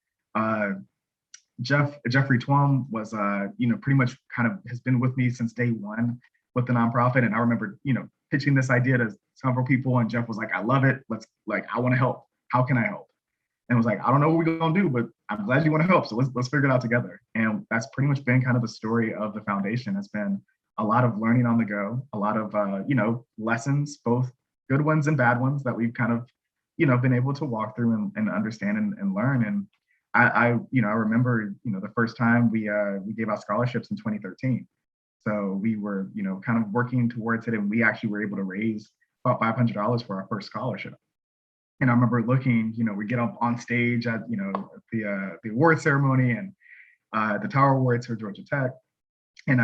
Jeffrey Twum was, you know, pretty much kind of has been with me since day one with the nonprofit. And I remember, you know, pitching this idea to several people, and Jeff was like, I love it. I want to help. How can I help? And it was like, I don't know what we're going to do, but I'm glad you want to help. So let's figure it out together. And that's pretty much been kind of the story of the foundation. It's been a lot of learning on the go, a lot of, you know, lessons, both good ones and bad ones that we've kind of, you know, been able to walk through and understand and learn. And you know, I remember, you know, the first time we gave out scholarships in 2013. So we were, you know, kind of working towards it, and we actually were able to raise about $500 for our first scholarship. And I remember looking, you know, we get up on stage at, you know, the award ceremony and the Tower Awards for Georgia Tech. and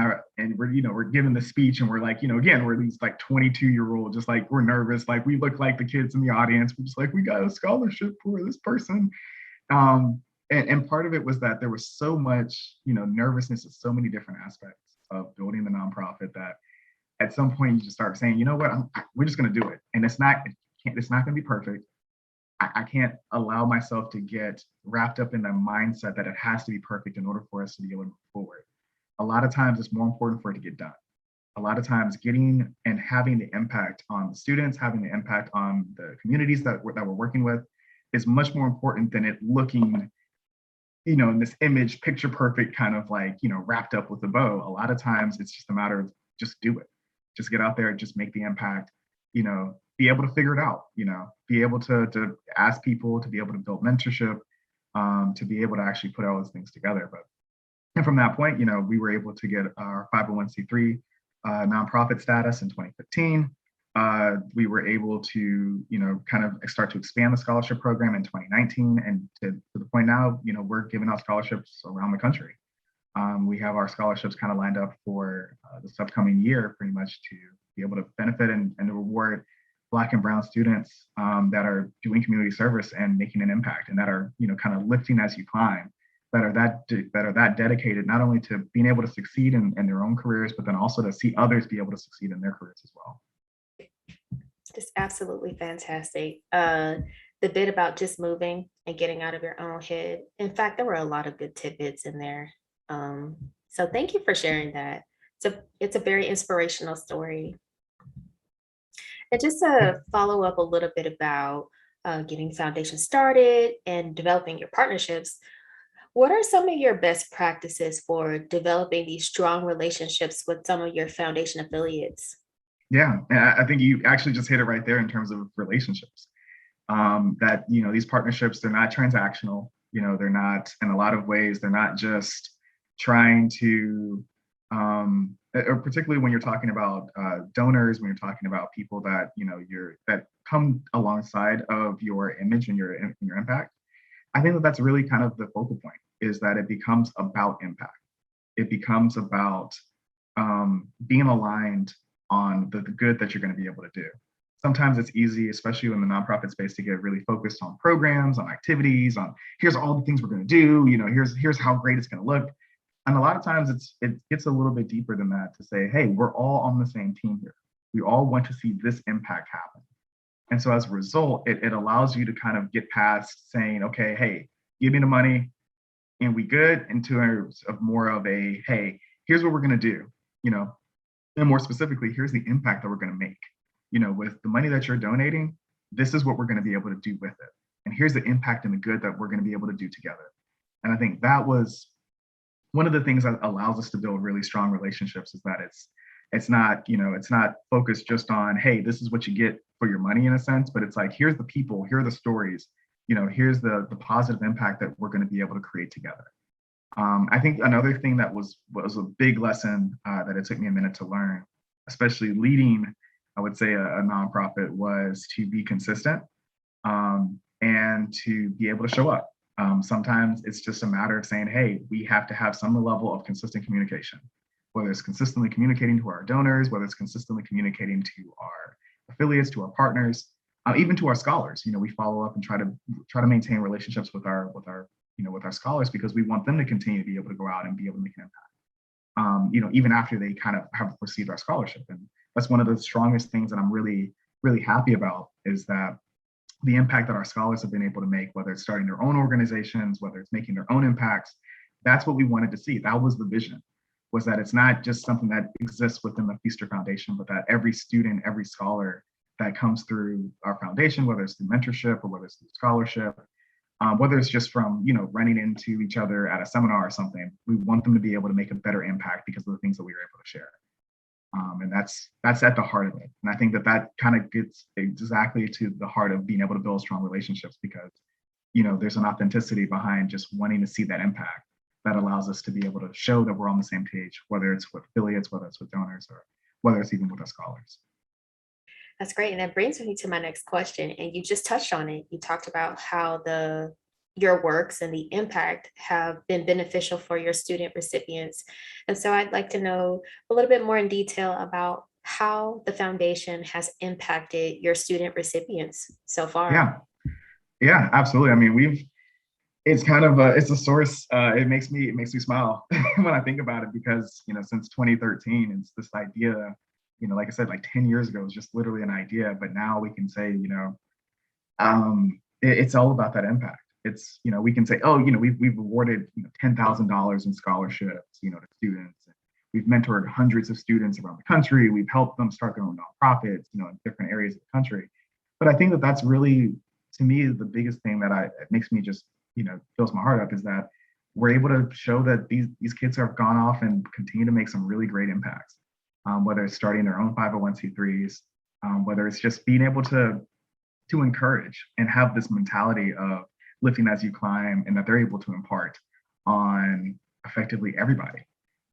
we're giving the speech, and we're like, again, we're these like 22-year-old, just like we're nervous, like we look like the kids in the audience. We're just like, we got a scholarship for this person. And part of it was that there was so much, nervousness in so many different aspects of building the nonprofit that at some point you just start saying, you know what, we're just going to do it. And it's not going to be perfect. I can't allow myself to get wrapped up in the mindset that it has to be perfect in order for us to be able to move forward. A lot of times it's more important for it to get done. A lot of times getting and having the impact on the students, having the impact on the communities that we're working with is much more important than it looking, in this image, picture perfect, kind of like, wrapped up with a bow. A lot of times it's just a matter of just do it. Just get out there, just make the impact, be able to figure it out, be able to ask people, to be able to build mentorship, to be able to actually put all those things together. And from that point, we were able to get our 501c3 nonprofit status in 2015. We were able to, kind of start to expand the scholarship program in 2019, and to the point now, we're giving out scholarships around the country. We have our scholarships kind of lined up for this upcoming year, pretty much to be able to benefit and reward Black and Brown students that are doing community service and making an impact, and that are, kind of lifting as you climb, that are that dedicated not only to being able to succeed in their own careers, but then also to see others be able to succeed in their careers as well. Just absolutely fantastic. The bit about just moving and getting out of your own head. In fact, there were a lot of good tidbits in there. So thank you for sharing that. It's a very inspirational story. And just to follow up a little bit about getting foundation started and developing your partnerships, what are some of your best practices for developing these strong relationships with some of your foundation affiliates? Yeah, I think you actually just hit it right there in terms of relationships. That, these partnerships, they're not transactional. They're not, in a lot of ways, they're not just trying to, or particularly when you're talking about donors, when you're talking about people that, that come alongside of your image and your impact. I think that that's really kind of the focal point, is that it becomes about impact. It becomes about being aligned on the good that you're going to be able to do. Sometimes it's easy, especially in the nonprofit space, to get really focused on programs, on activities, on here's all the things we're going to do, here's how great it's going to look. And a lot of times it gets a little bit deeper than that, to say, hey, we're all on the same team here. We all want to see this impact happen. And so as a result, it allows you to kind of get past saying, okay, hey, give me the money and we good, into a more of a, hey, here's what we're going to do, and more specifically, here's the impact that we're going to make. With the money that you're donating, this is what we're going to be able to do with it. And here's the impact and the good that we're going to be able to do together. And I think that was one of the things that allows us to build really strong relationships, is that it's not focused just on, hey, this is what you get for your money, in a sense, but it's like, here's the people, here are the stories, here's the positive impact that we're going to be able to create together. I think another thing that was a big lesson that it took me a minute to learn, especially leading, I would say, a nonprofit, was to be consistent and to be able to show up. Sometimes it's just a matter of saying, hey, we have to have some level of consistent communication, whether it's consistently communicating to our donors, whether it's consistently communicating to our affiliates, to our partners, even to our scholars. We follow up and try to maintain relationships with our scholars, because we want them to continue to be able to go out and be able to make an impact, even after they kind of have received our scholarship. And that's one of the strongest things that I'm really, really happy about, is that the impact that our scholars have been able to make, whether it's starting their own organizations, whether it's making their own impacts, that's what we wanted to see. That was the vision, was that it's not just something that exists within the Feaster Foundation, but that every student, every scholar that comes through our foundation, whether it's through mentorship or whether it's through scholarship, whether it's just from, running into each other at a seminar or something, we want them to be able to make a better impact because of the things that we were able to share. And that's at the heart of it. And I think that kind of gets exactly to the heart of being able to build strong relationships, because, there's an authenticity behind just wanting to see that impact that allows us to be able to show that we're on the same page, whether it's with affiliates, whether it's with donors, or whether it's even with our scholars. That's great. And that brings me to my next question. And you just touched on it. You talked about how the your works and the impact have been beneficial for your student recipients. And so I'd like to know a little bit more in detail about how the foundation has impacted your student recipients so far. Yeah, yeah, absolutely. I mean, it's kind of it's a source. It makes me smile when I think about it, because since 2013, it's this idea. Like I said, like 10 years ago, it was just literally an idea, but now we can say, it's all about that impact. It's we can say, oh, we've awarded $10,000 in scholarships, to students. We've mentored hundreds of students around the country. We've helped them start their own nonprofits, in different areas of the country. But I think that that's really, to me, the biggest thing that it makes me just, fills my heart up, is that we're able to show that these kids have gone off and continue to make some really great impacts, whether it's starting their own 501c3s, whether it's just being able to encourage and have this mentality of lifting as you climb, and that they're able to impart on effectively everybody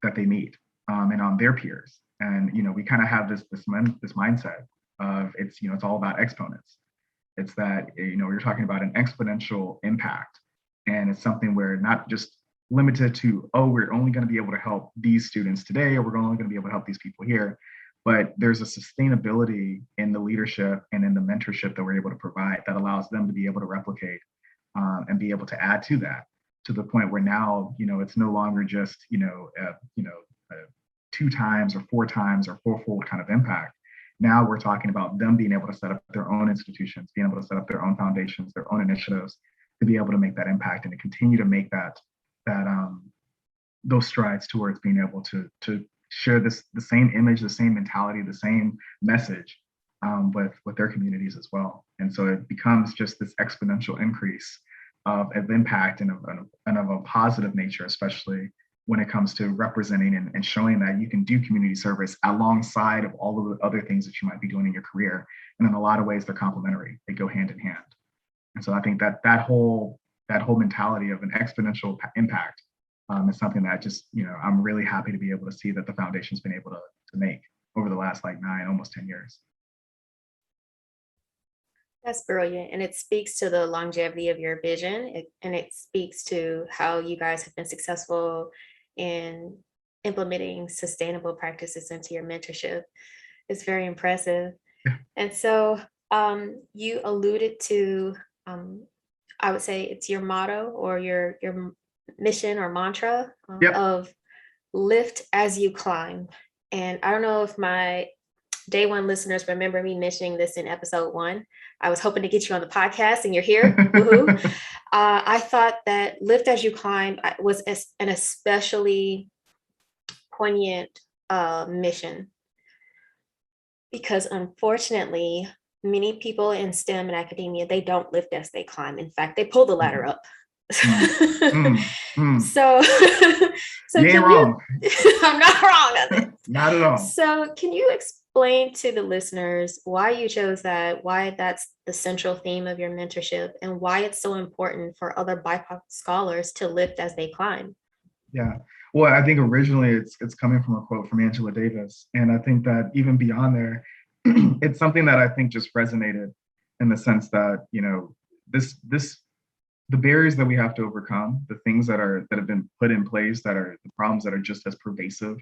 that they meet, and on their peers. And we kind of have this mindset of it's all about exponents. It's that you're talking about an exponential impact, and it's something where not just limited to, oh, we're only going to be able to help these students today, or we're only going to be able to help these people here, but there's a sustainability in the leadership and in the mentorship that we're able to provide that allows them to be able to replicate, and be able to add to that, to the point where now it's no longer just a 2 times or 4 times or fourfold kind of impact. Now we're talking about them being able to set up their own institutions, being able to set up their own foundations, their own initiatives, to be able to make that impact and to continue to make that those strides towards being able to share the same image, the same mentality, the same message, with their communities as well. And so it becomes just this exponential increase of impact and of a positive nature, especially when it comes to representing and showing that you can do community service alongside of all of the other things that you might be doing in your career. And in a lot of ways, they're complementary. They go hand in hand. And so I think that whole mentality of an exponential impact, is something that just, I'm really happy to be able to see that the foundation's been able to make over the last 9, almost 10 years. That's brilliant. And it speaks to the longevity of your vision. And it speaks to how you guys have been successful in implementing sustainable practices into your mentorship. It's very impressive. Yeah. And so you alluded to, I would say it's your motto or your mission or mantra, Yep. of lift as you climb. And I don't know if my day one listeners remember me mentioning this in episode 1. I was hoping to get you on the podcast, and you're here. Woohoo. I thought that lift as you climb was an especially poignant mission, because unfortunately, many people in STEM and academia, they don't lift as they climb. In fact, they pull the ladder up. So you ain't wrong. I'm not wrong. Not at all. So can you explain to the listeners why you chose that, why that's the central theme of your mentorship, and why it's so important for other BIPOC scholars to lift as they climb? Yeah. Well, I think originally it's coming from a quote from Angela Davis. And I think that even beyond there, it's something that I think just resonated, in the sense that, the barriers that we have to overcome, the things that have been put in place, that are the problems that are just as pervasive,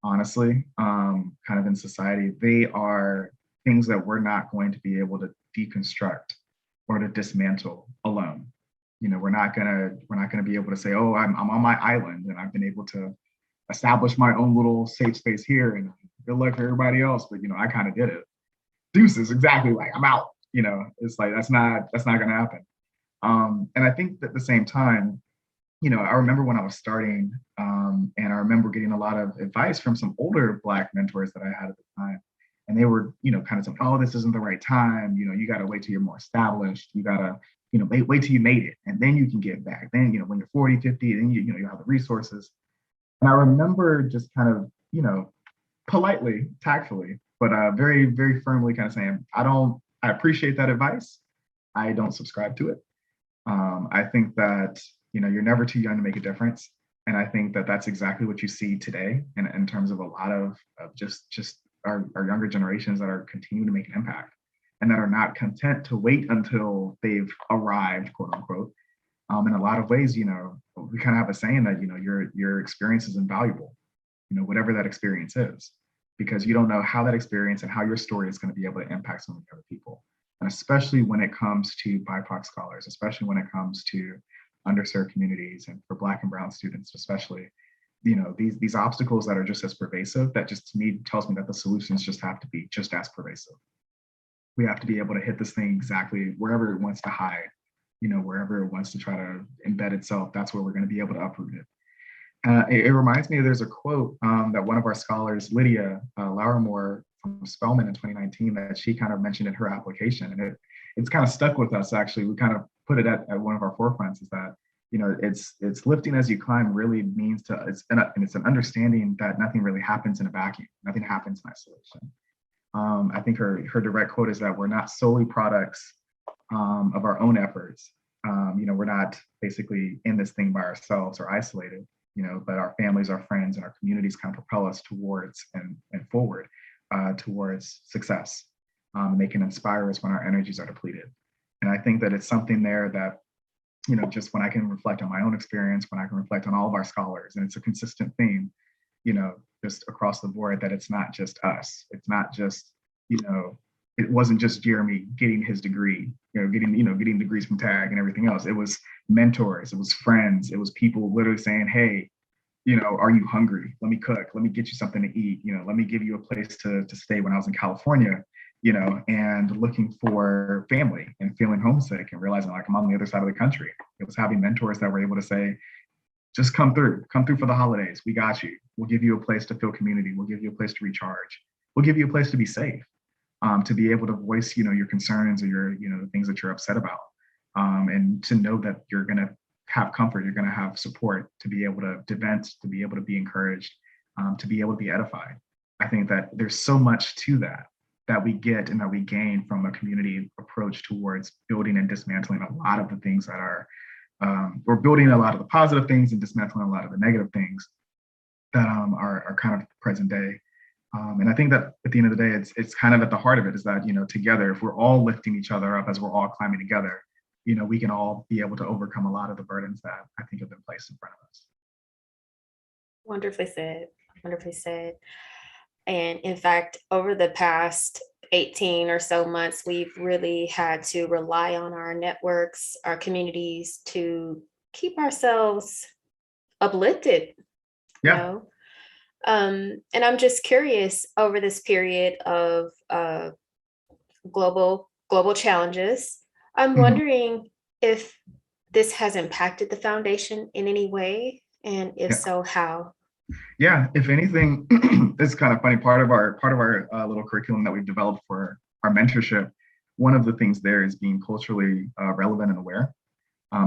honestly, kind of in society, they are things that we're not going to be able to deconstruct or to dismantle alone. We're not gonna be able to say, oh, I'm on my island and I've been able to establish my own little safe space here, and good luck for everybody else, but I kind of did it. Deuces, exactly, like I'm out. It's like that's not gonna happen. And I think that at the same time, I remember when I was starting, and I remember getting a lot of advice from some older Black mentors that I had at the time. And they were, kind of saying, oh, this isn't the right time. You got to wait till you're more established. You got to, wait till you made it. And then you can give back. Then, when you're 40, 50, then you have the resources. And I remember just kind of, politely, tactfully, but very, very firmly kind of saying, I appreciate that advice. I don't subscribe to it. I think that, you're never too young to make a difference. And I think that that's exactly what you see today in terms of a lot of just our younger generations that are continuing to make an impact, and that are not content to wait until they've arrived, quote unquote, In a lot of ways, we kind of have a saying that, your experience is invaluable, whatever that experience is, because you don't know how that experience and how your story is going to be able to impact so many other people. And especially when it comes to BIPOC scholars, especially when it comes to underserved communities and for Black and Brown students, especially, these obstacles that are just as pervasive, that just to me tells me that the solutions just have to be just as pervasive. We have to be able to hit this thing exactly wherever it wants to hide, wherever it wants to try to embed itself, that's where we're going to be able to uproot it. It reminds me, there's a quote that one of our scholars, Lydia Livermore from Spelman in 2019, that she kind of mentioned in her application. And it's kind of stuck with us, actually. We kind of put it at one of our forefronts, is that, it's lifting as you climb really means it's an understanding that nothing really happens in a vacuum. Nothing happens in isolation. I think her direct quote is that we're not solely products of our own efforts. We're not basically in this thing by ourselves or isolated, but our families, our friends, and our communities kind of propel us towards and forward towards success. And they can inspire us when our energies are depleted. And I think that it's something there that, just when I can reflect on my own experience, when I can reflect on all of our scholars, and it's a consistent theme, just across the board, that it's not just us. It's not just, it wasn't just Jeremy getting his degree, getting degrees from TAG and everything else. It was mentors, it was friends, it was people literally saying, hey, are you hungry? Let me cook, let me get you something to eat, let me give you a place to stay. When I was in California, and looking for family and feeling homesick and realizing like I'm on the other side of the country. It was having mentors that were able to say, just come through for the holidays. We got you. We'll give you a place to feel community. We'll give you a place to recharge. We'll give you a place to be safe, to be able to voice, your concerns or your, the things that you're upset about. And to know that you're going to have comfort, you're going to have support, to be able to vent, to be able to be encouraged, to be able to be edified. I think that there's so much to that we get and that we gain from a community approach towards building and dismantling a lot of the things that are, we're building a lot of the positive things and dismantling a lot of the negative things that are kind of present day. And I think that at the end of the day, it's kind of at the heart of it, is that, together, if we're all lifting each other up as we're all climbing together, we can all be able to overcome a lot of the burdens that I think have been placed in front of us. Wonderfully said. Wonderfully said. And in fact, over the past 18 or so months, we've really had to rely on our networks, our communities, to keep ourselves uplifted. Yeah. And I'm just curious, over this period of global challenges, I'm wondering if this has impacted the foundation in any way, and if so, how? Yeah, if anything, it's kind of funny. Part of our little curriculum that we've developed for our mentorship, one of the things there is being culturally relevant and aware,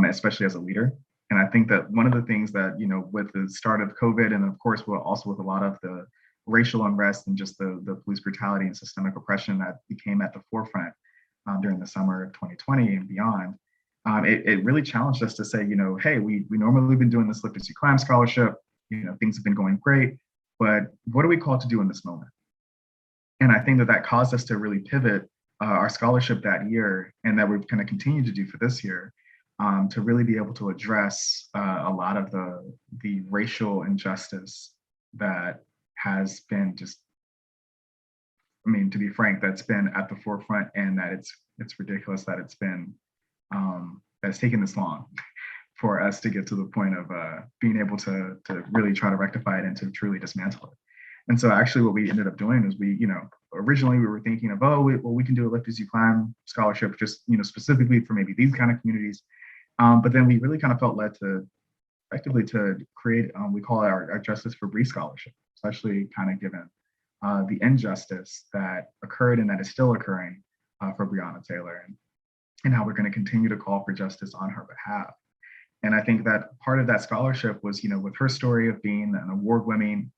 especially as a leader. And I think that one of the things that, with the start of COVID, and of course, also with a lot of the racial unrest and just the police brutality and systemic oppression that became at the forefront during the summer of 2020 and beyond, it really challenged us to say, hey, we normally been doing this Lift As You Climb scholarship. Things have been going great, but what are we called to do in this moment? And I think that caused us to really pivot our scholarship that year, and that we're going to continue to do for this year, to really be able to address a lot of the racial injustice that has been to be frank, that's been at the forefront, and that it's ridiculous that it's been, that it's taken this long for us to get to the point of being able to really try to rectify it and to truly dismantle it. And so actually what we ended up doing is originally we were thinking of, we can do a Lift As You Climb scholarship, just, specifically for maybe these kind of communities. But then we really kind of felt led to effectively to create, we call it our Justice for Bree scholarship, especially kind of given the injustice that occurred and that is still occurring for Breonna Taylor, and how we're going to continue to call for justice on her behalf. And I think that part of that scholarship was, with her story of being an award-winning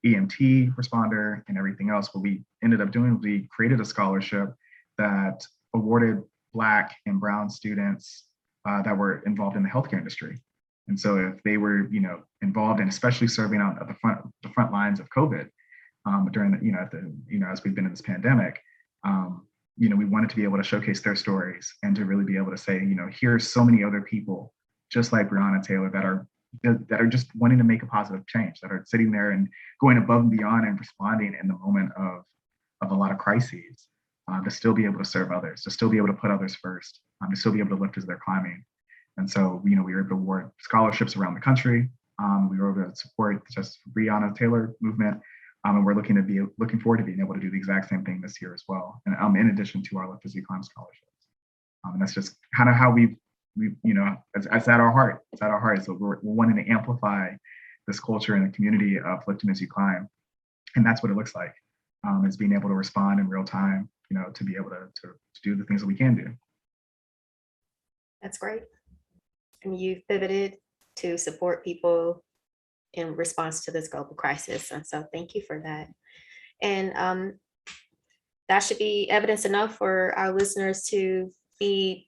EMT responder and everything else, what we ended up doing was we created a scholarship that awarded Black and Brown students that were involved in the healthcare industry. And so if they were, involved in especially serving on the front lines of COVID during as we've been in this pandemic, we wanted to be able to showcase their stories and to really be able to say, here's so many other people just like Breonna Taylor that are just wanting to make a positive change, that are sitting there and going above and beyond and responding in the moment of a lot of crises, to still be able to serve others, to still be able to put others first, to still be able to lift as they're climbing. And so, we were able to award scholarships around the country. We were able to support just Breonna Taylor movement. And we're looking forward to being able to do the exact same thing this year as well. And in addition to our Lift as You Climb scholarships. And that's just kind of how we it's at our heart. It's at our heart. So we're wanting to amplify this culture and the community of lifting as you climb. And that's what it looks like, is being able to respond in real time, to be able to do the things that we can do. That's great. And you've pivoted to support people in response to this global crisis. And so thank you for that. And that should be evidence enough for our listeners to be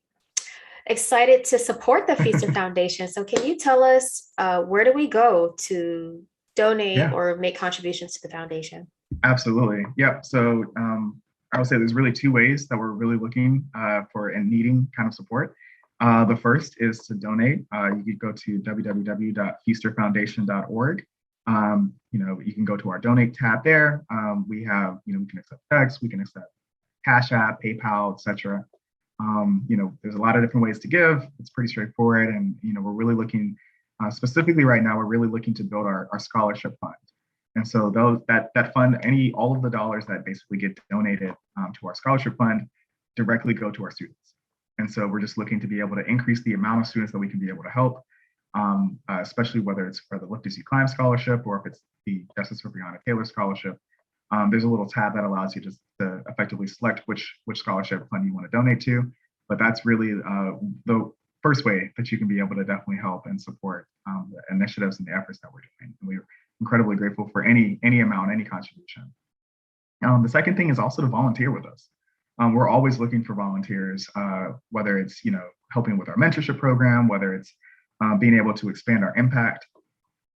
excited to support the Feaster Foundation. So can you tell us, where do we go to donate or make contributions to the foundation? Absolutely. Yep. So I would say there's really two ways that we're really looking for and needing kind of support. The first is to donate. You could go to www.feasterfoundation.org. You can go to our donate tab there. We have, we can accept checks, we can accept Cash App, PayPal, etc. There's a lot of different ways to give. It's pretty straightforward. And, we're really looking, specifically right now, we're really looking to build our scholarship fund. And so that fund, all of the dollars that basically get donated to our scholarship fund directly go to our students. And so we're just looking to be able to increase the amount of students that we can be able to help, especially whether it's for the Lift as You Climb scholarship or if it's the Justice for Breonna Taylor scholarship. There's a little tab that allows you just to effectively select which scholarship fund you want to donate to. But that's really the first way that you can be able to definitely help and support the initiatives and the efforts that we're doing. And we're incredibly grateful for any amount, any contribution. The second thing is also to volunteer with us. We're always looking for volunteers, whether it's helping with our mentorship program, whether it's being able to expand our impact.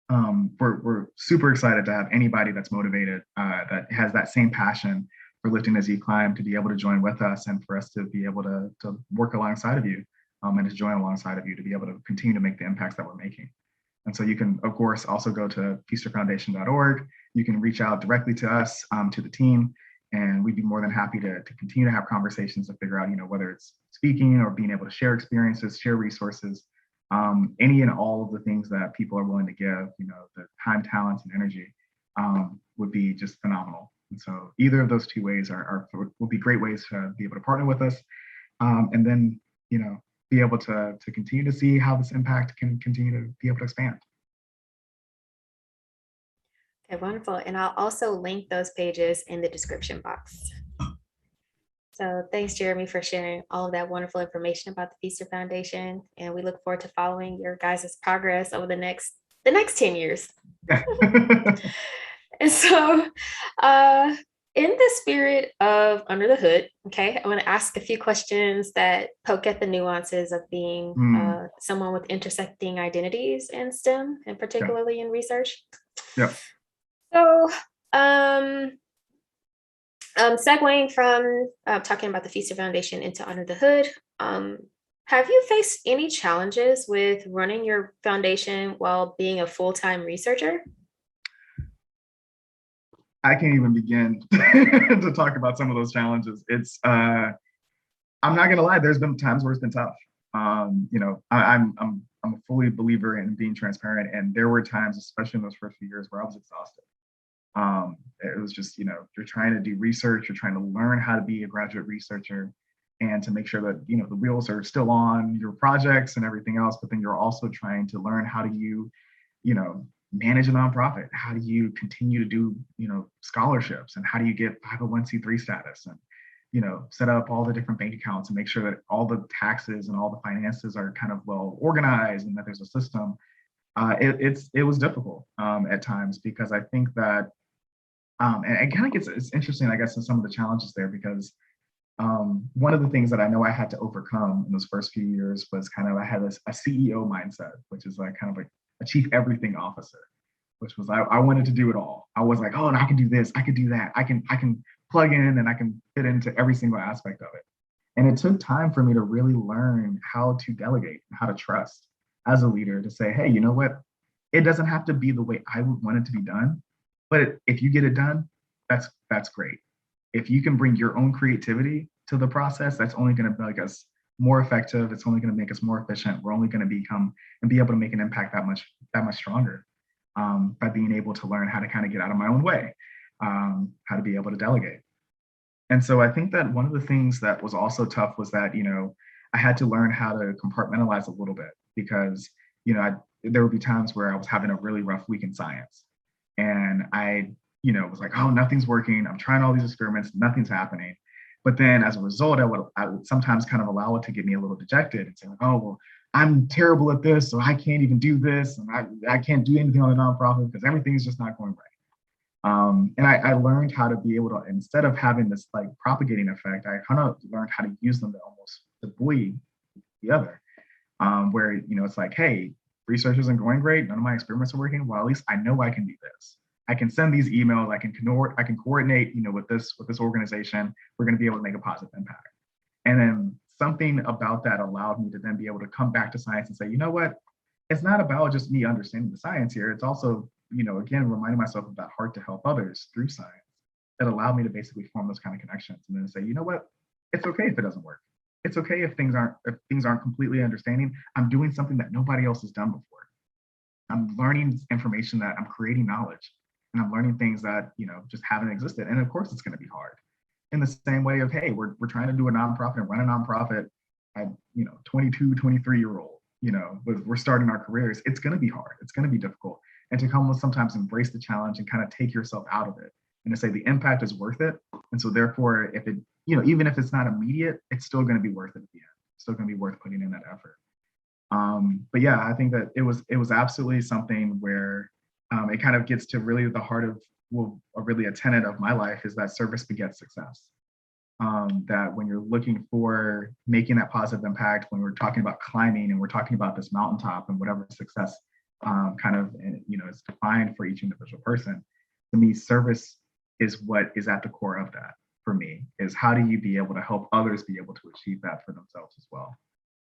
We're super excited to have anybody that's motivated, that has that same passion for lifting as you climb, to be able to join with us and for us to be able to work alongside of you, and to join alongside of you to be able to continue to make the impacts that we're making. And so you can, of course, also go to feasterfoundation.org. You can reach out directly to us, to the team, and we'd be more than happy to continue to have conversations to figure out, whether it's speaking or being able to share experiences, share resources, any and all of the things that people are willing to give, the time, talents, and energy would be just phenomenal. And so either of those two ways will be great ways to be able to partner with us, and then, be able to continue to see how this impact can continue to be able to expand. Okay, wonderful. And I'll also link those pages in the description box. So thanks, Jeremy, for sharing all of that wonderful information about the Feaster Foundation. And we look forward to following your guys' progress over the next 10 years. And so in the spirit of Under the Hood, okay, I want to ask a few questions that poke at the nuances of being someone with intersecting identities in STEM, and particularly in research. Yeah. So segueing from talking about the Feaster Foundation into Under the Hood, have you faced any challenges with running your foundation while being a full-time researcher? I can't even begin to talk about some of those challenges. It's, I'm not gonna lie, there's been times where it's been tough. I'm a fully believer in being transparent, and there were times, especially in those first few years, where I was exhausted. It was just, you're trying to do research, you're trying to learn how to be a graduate researcher, and to make sure that, the wheels are still on your projects and everything else, but then you're also trying to learn how do you, manage a nonprofit? How do you continue to do, scholarships, and how do you get 501c3 status, and, set up all the different bank accounts and make sure that all the taxes and all the finances are kind of well organized and that there's a system. It was difficult at times, because I think that, and it kind of it's interesting, I guess, in some of the challenges there, because one of the things that I know I had to overcome in those first few years was kind of, I had a CEO mindset, which is like kind of like a chief everything officer, which was I wanted to do it all. I was like, oh, and I can do this, I can do that, I can plug in and I can fit into every single aspect of it. And it took time for me to really learn how to delegate, how to trust as a leader to say, hey, you know what? It doesn't have to be the way I would want it to be done, but if you get it done, that's great. If you can bring your own creativity to the process, that's only going to make us more effective. It's only going to make us more efficient. We're only going to become and be able to make an impact that much stronger by being able to learn how to kind of get out of my own way, how to be able to delegate. And so I think that one of the things that was also tough was that, I had to learn how to compartmentalize a little bit because, there would be times where I was having a really rough week in science. And I, was like, oh, nothing's working. I'm trying all these experiments, nothing's happening. But then as a result, I would sometimes kind of allow it to get me a little dejected and say, like, oh, well, I'm terrible at this, so I can't even do this. And I can't do anything on a nonprofit because everything's just not going right. And I learned how to be able to, instead of having this like propagating effect, I kind of learned how to use them to almost to buoy the other, where, it's like, hey, research isn't going great. None of my experiments are working. Well, at least I know I can do this. I can send these emails. I can coordinate, with this organization. We're going to be able to make a positive impact. And then something about that allowed me to then be able to come back to science and say, you know what? It's not about just me understanding the science here. It's also, again, reminding myself of that heart to help others through science that allowed me to basically form those kind of connections and then say, you know what? It's okay if it doesn't work. It's okay if things aren't completely understanding. I'm doing something that nobody else has done before. I'm learning information that I'm creating knowledge, and I'm learning things that, just haven't existed. And of course it's going to be hard. In the same way of, hey, we're trying to do a nonprofit and run a nonprofit at, 22, 23-year-old, we're starting our careers. It's going to be hard. It's going to be difficult. And to come sometimes embrace the challenge and kind of take yourself out of it and to say the impact is worth it. And so therefore, if it, even if it's not immediate, it's still going to be worth it at the end. It's still going to be worth putting in that effort. But yeah, I think that it was absolutely something where it kind of gets to really the heart of, well, really a tenet of my life is that service begets success. That when you're looking for making that positive impact, when we're talking about climbing and we're talking about this mountaintop and whatever success kind of, is defined for each individual person, to me, service is what is at the core of that for me, is how do you be able to help others be able to achieve that for themselves as well?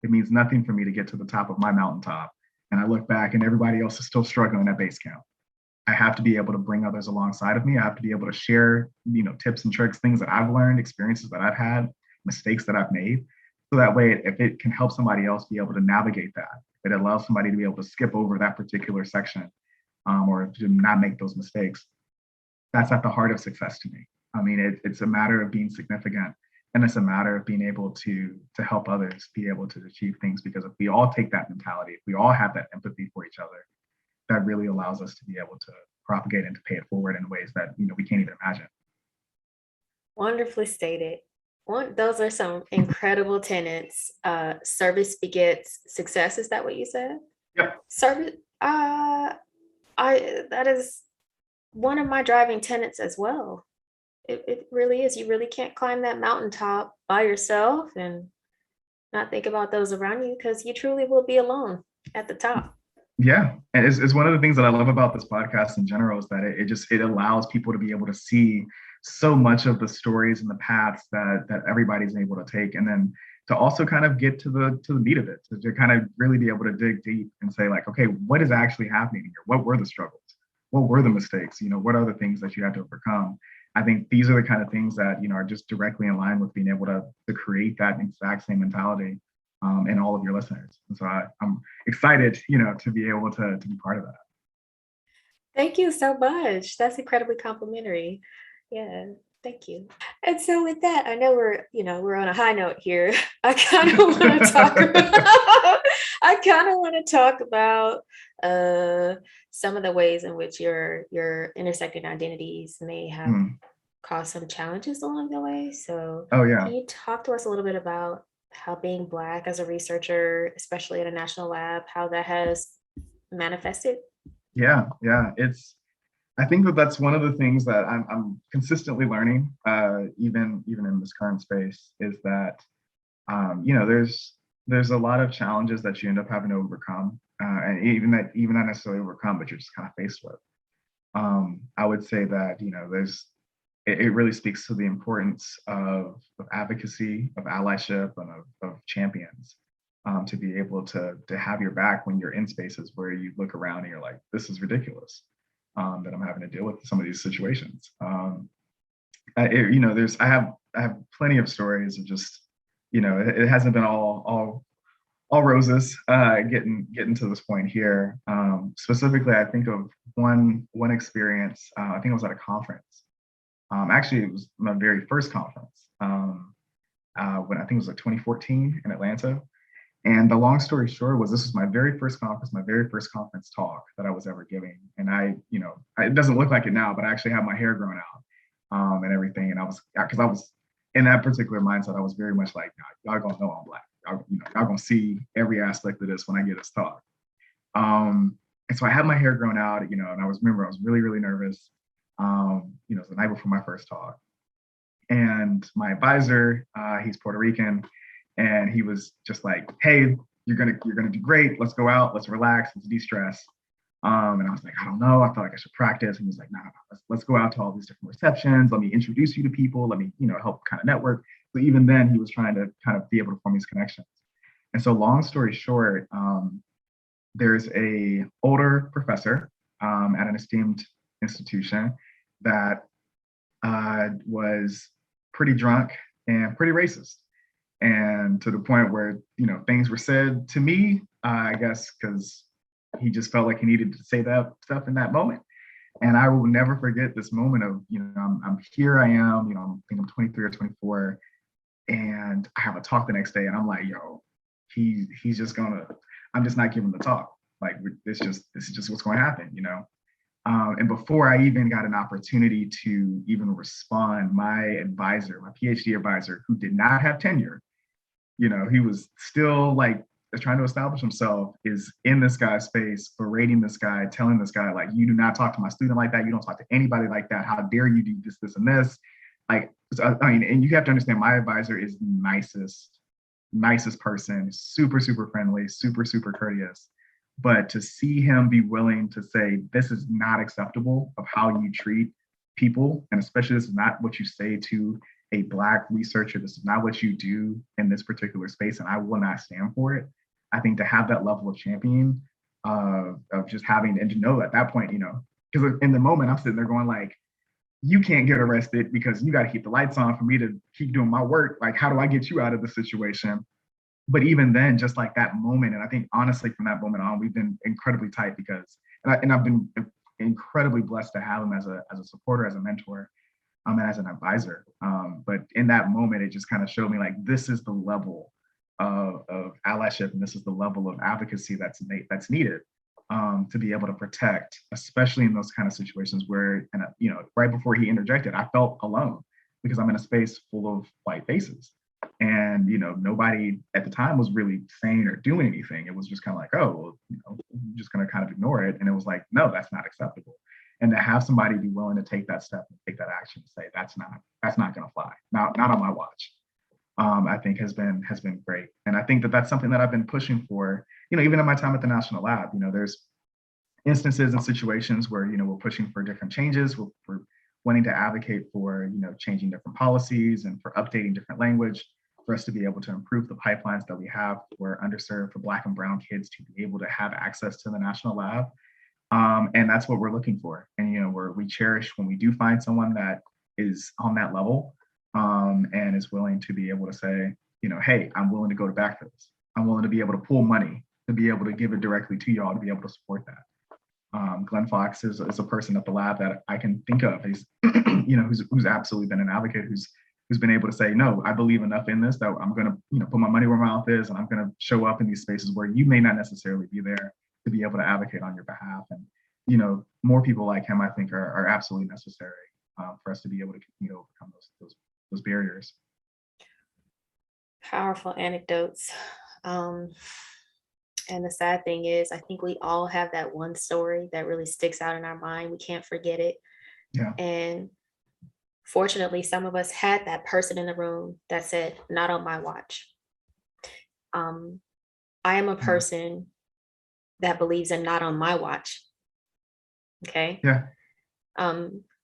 It means nothing for me to get to the top of my mountaintop and I look back and everybody else is still struggling at base camp. I have to be able to bring others alongside of me. I have to be able to share, tips and tricks, things that I've learned, experiences that I've had, mistakes that I've made. So that way, if it can help somebody else be able to navigate that, it allows somebody to be able to skip over that particular section or to not make those mistakes. That's at the heart of success to me. I mean, it's a matter of being significant, and it's a matter of being able to help others be able to achieve things. Because if we all take that mentality, if we all have that empathy for each other, that really allows us to be able to propagate and to pay it forward in ways that we can't even imagine. Wonderfully stated. Those are some incredible tenets. Service begets success. Is that what you said? Yep. Service. That is one of my driving tenets as well. It really is. You really can't climb that mountaintop by yourself and not think about those around you, because you truly will be alone at the top. Yeah, and it's one of the things that I love about this podcast in general is that it allows people to be able to see so much of the stories and the paths that everybody's able to take, and then to also kind of get to the meat of it, to kind of really be able to dig deep and say like, okay, what is actually happening here? What were the struggles? What were the mistakes? What are the things that you had to overcome? I think these are the kind of things that are just directly in line with being able to create that exact same mentality in all of your listeners. And so I'm excited, to be able to be part of that. Thank you so much. That's incredibly complimentary. Yeah, thank you. And so with that, I know we're on a high note here. I kind of want to talk about some of the ways in which your intersecting identities may have caused some challenges along the way. So can you talk to us a little bit about how being Black as a researcher, especially at a national lab, how that has manifested? Yeah. I think that's one of the things that I'm consistently learning, even in this current space, is that there's a lot of challenges that you end up having to overcome, and even not necessarily overcome, but you're just kind of faced with. I would say that there's it really speaks to the importance of advocacy, of allyship, and of champions, to be able to have your back when you're in spaces where you look around and you're like, this is ridiculous, that I'm having to deal with some of these situations. I have plenty of stories of just, it hasn't been all roses, getting to this point here. Specifically, I think of one experience. I think I was at a conference. Actually, it was my very first conference, when I think it was like 2014 in Atlanta. And the long story short was, this was my very first conference, my very first conference talk that I was ever giving. And it doesn't look like it now, but I actually had my hair grown out, and everything. And because I was in that particular mindset, I was very much like, y'all gonna know I'm Black. Y'all gonna see every aspect of this when I get this talk. And so I had my hair grown out, and I was really, really nervous. It was the night before my first talk. And my advisor, he's Puerto Rican, and he was just like, hey, you're gonna do great. Let's go out, let's relax, let's de-stress. And I was like, I don't know, I felt like I should practice. And he was like, no, let's go out to all these different receptions. Let me introduce you to people. Let me, help kind of network. So even then he was trying to kind of be able to form these connections. And so long story short, there's a older professor, at an esteemed institution that was pretty drunk and pretty racist. And to the point where, things were said to me, I guess, because he just felt like he needed to say that stuff in that moment. And I will never forget this moment of, I'm here, I am, I think I'm 23 or 24, and I have a talk the next day, and I'm like, yo, he's just I'm just not giving the talk. Like, this is just what's going to happen, And before I even got an opportunity to even respond, my advisor, my PhD advisor, who did not have tenure, he was still like trying to establish himself, is in this guy's face, berating this guy, telling this guy, like, you do not talk to my student like that. You don't talk to anybody like that. How dare you do this, this, and this? Like, and you have to understand, my advisor is the nicest person, super, super friendly, super, super courteous. But to see him be willing to say, this is not acceptable of how you treat people, and especially this is not what you say to a Black researcher, this is not what you do in this particular space, and I will not stand for it. I think to have that level of champion, of just having, and to know at that point, because in the moment I'm sitting there going like, you can't get arrested because you got to keep the lights on for me to keep doing my work. Like, how do I get you out of the situation? But even then, just like that moment, and I think honestly from that moment on, we've been incredibly tight because, and I've been incredibly blessed to have him as a supporter, as a mentor, and as an advisor. But in that moment, it just kind of showed me like, this is the level of allyship, and this is the level of advocacy that's needed, to be able to protect, especially in those kind of situations where, and right before he interjected, I felt alone because I'm in a space full of white faces. And nobody at the time was really saying or doing anything. It was just kind of like, oh, well, I'm just going to kind of ignore it. And it was like, no, that's not acceptable. And to have somebody be willing to take that step and take that action and say, that's not going to fly, not on my watch, I think has been great. And I think that that's something that I've been pushing for, even in my time at the National Lab. There's instances and situations where, we're pushing for different changes. We're wanting to advocate for, changing different policies and for updating different language for us to be able to improve the pipelines that we have for underserved, for Black and brown kids to be able to have access to the National Lab. And that's what we're looking for. And, we cherish when we do find someone that is on that level, and is willing to be able to say, hey, I'm willing to go to bat for this. I'm willing to be able to pull money to be able to give it directly to y'all to be able to support that. Glenn Fox is a person at the lab that I can think of. He's, who's absolutely been an advocate, who's been able to say, no, I believe enough in this that I'm going to, put my money where my mouth is, and I'm going to show up in these spaces where you may not necessarily be there to be able to advocate on your behalf. And, more people like him, I think, are absolutely necessary, for us to be able to continue to overcome those barriers. Powerful anecdotes. And the sad thing is, I think we all have that one story that really sticks out in our mind. We can't forget it. Yeah. And fortunately, some of us had that person in the room that said, not on my watch. I am a person that believes in not on my watch. Okay. Yeah.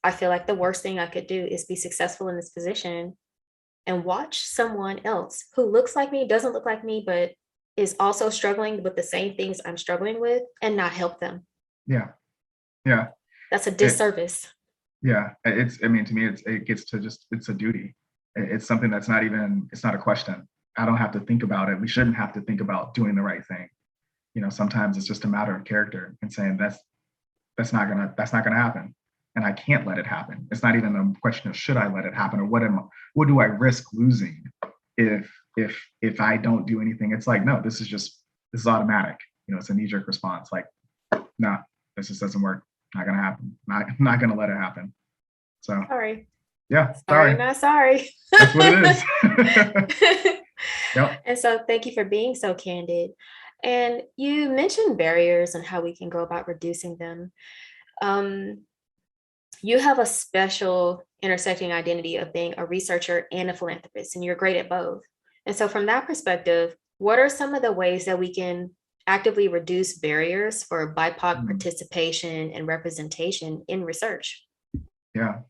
I feel like the worst thing I could do is be successful in this position and watch someone else who looks like me, doesn't look like me, but is also struggling with the same things I'm struggling with and not help them. Yeah. Yeah. That's a It, disservice. yeah. I mean, to me, it gets to just, it's a duty. It's something that's not even, it's not a question. I don't have to think about it. We shouldn't have to think about doing the right thing. Sometimes it's just a matter of character and saying that's not gonna happen. And I can't let it happen. It's not even a question of should I let it happen or what do I risk losing if I don't do anything. It's like, no, this is automatic. It's a knee-jerk response. Like, nah, this just doesn't work. Not gonna happen. Not gonna let it happen. So Sorry. yeah, Sorry, sorry. not sorry. That's what it is. Yep. And so thank you for being so candid. And you mentioned barriers and how we can go about reducing them. Um, you have a special intersecting identity of being a researcher and a philanthropist, and you're great at both. And so from that perspective, what are some of the ways that we can actively reduce barriers for BIPOC Mm, participation and representation in research? yeah.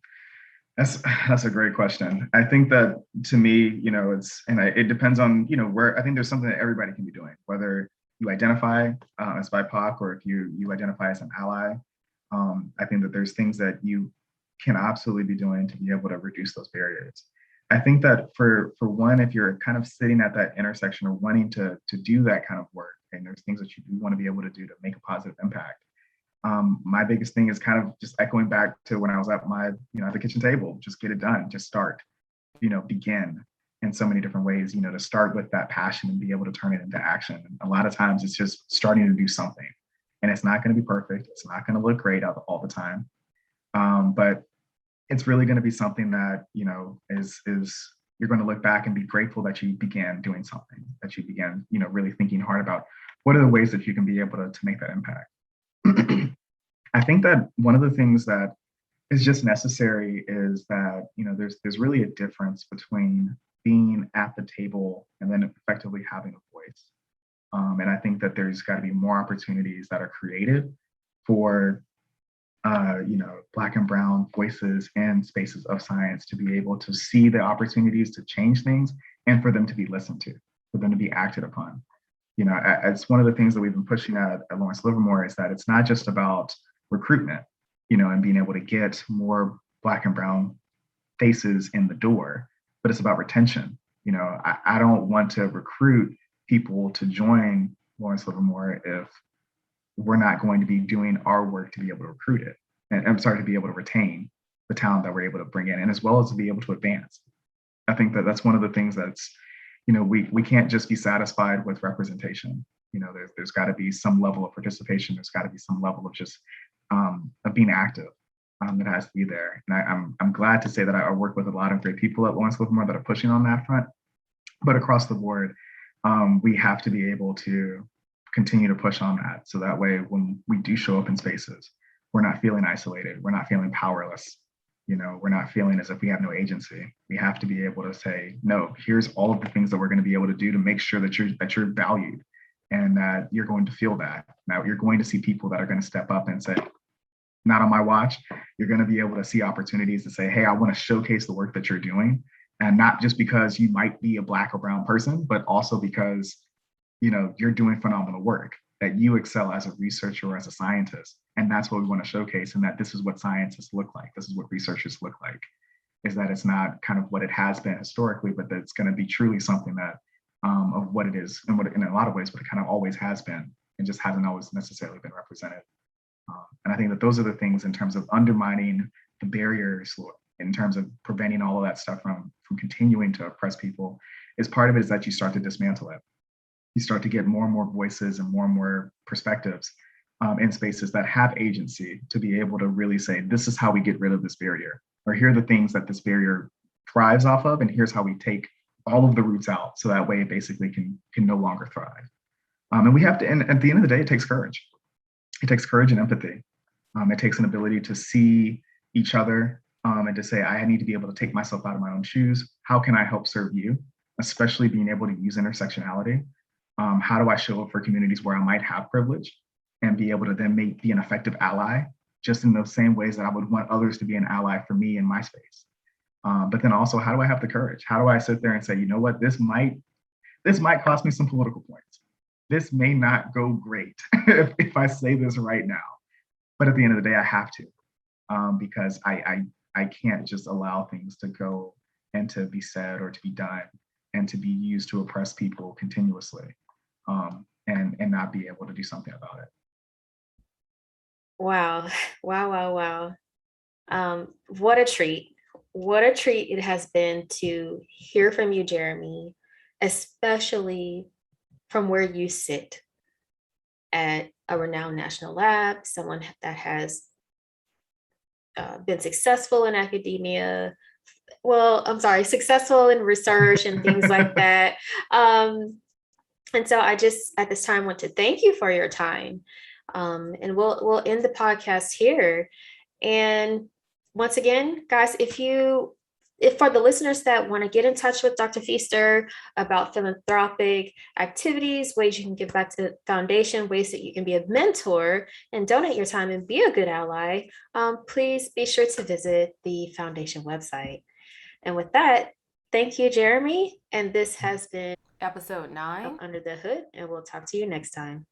That's a great question. I think that to me, it depends on, where. I think there's something that everybody can be doing, whether you identify as BIPOC or if you identify as an ally. I think that there's things that you can absolutely be doing to be able to reduce those barriers. I think that for one, if you're kind of sitting at that intersection or wanting to do that kind of work, and there's things that you do want to be able to do to make a positive impact. My biggest thing is kind of just echoing back to when I was at at the kitchen table, just get it done, just start, begin in so many different ways, to start with that passion and be able to turn it into action. And a lot of times it's just starting to do something, and it's not going to be perfect. It's not going to look great all the time. But it's really going to be something that, is you're going to look back and be grateful that you began doing something, that you began, really thinking hard about what are the ways that you can be able to make that impact. I think that one of the things that is just necessary is that there's really a difference between being at the table and then effectively having a voice. And I think that there's got to be more opportunities that are created for Black and Brown voices and spaces of science to be able to see the opportunities to change things and for them to be listened to, for them to be acted upon. It's one of the things that we've been pushing at Lawrence Livermore is that it's not just about recruitment, and being able to get more Black and Brown faces in the door, but it's about retention. I don't want to recruit people to join Lawrence Livermore if we're not going to be doing our work to be able to recruit it. And I'm sorry, to be able to retain the talent that we're able to bring in, and as well as to be able to advance. I think that that's one of the things that's, we can't just be satisfied with representation. There's got to be some level of participation. There's got to be some level of just of being active that has to be there. And I'm glad to say that I work with a lot of great people at Lawrence Livermore that are pushing on that front. But across the board, we have to be able to continue to push on that. So that way, when we do show up in spaces, we're not feeling isolated. We're not feeling powerless. We're not feeling as if we have no agency. We have to be able to say, no, here's all of the things that we're going to be able to do to make sure that you're valued and that you're going to feel that. Now you're going to see people that are going to step up and say, not on my watch. You're going to be able to see opportunities to say, hey, I want to showcase the work that you're doing. And not just because you might be a Black or brown person, but also because, you're doing phenomenal work, that you excel as a researcher or as a scientist. And that's what we want to showcase. And that this is what scientists look like. This is what researchers look like, is that it's not kind of what it has been historically, but that it's going to be truly something that of what it is and what in a lot of ways, what it kind of always has been and just hasn't always necessarily been represented. And I think that those are the things in terms of undermining the barriers, in terms of preventing all of that stuff from continuing to oppress people, is part of it is that you start to dismantle it. You start to get more and more voices and more perspectives in spaces that have agency to be able to really say, this is how we get rid of this barrier, or here are the things that this barrier thrives off of, and here's how we take all of the roots out so that way it basically can no longer thrive. And we have to, and at the end of the day, it takes courage. It takes courage and empathy. It takes an ability to see each other and to say, I need to be able to take myself out of my own shoes. How can I help serve you? Especially being able to use intersectionality. How do I show up for communities where I might have privilege and be able to then be an effective ally just in those same ways that I would want others to be an ally for me in my space. But then also, how do I have the courage? How do I sit there and say, you know what, this might cost me some political points. This may not go great if I say this right now. But at the end of the day, I have to, because I can't just allow things to go and to be said or to be done and to be used to oppress people continuously, and not be able to do something about it. Wow. Wow, wow, wow. What a treat. What a treat it has been to hear from you, Jeremy, especially from where you sit at a renowned national lab, someone that has been successful in academia. Well, I'm sorry, successful in research and things like that. And so I just at this time want to thank you for your time. And we'll end the podcast here. And once again, guys, if for the listeners that want to get in touch with Dr. Feaster about philanthropic activities, ways you can give back to the foundation, ways that you can be a mentor and donate your time and be a good ally, please be sure to visit the foundation website. And with that, thank you, Jeremy. And this has been episode 9 of Under the Hood, and we'll talk to you next time.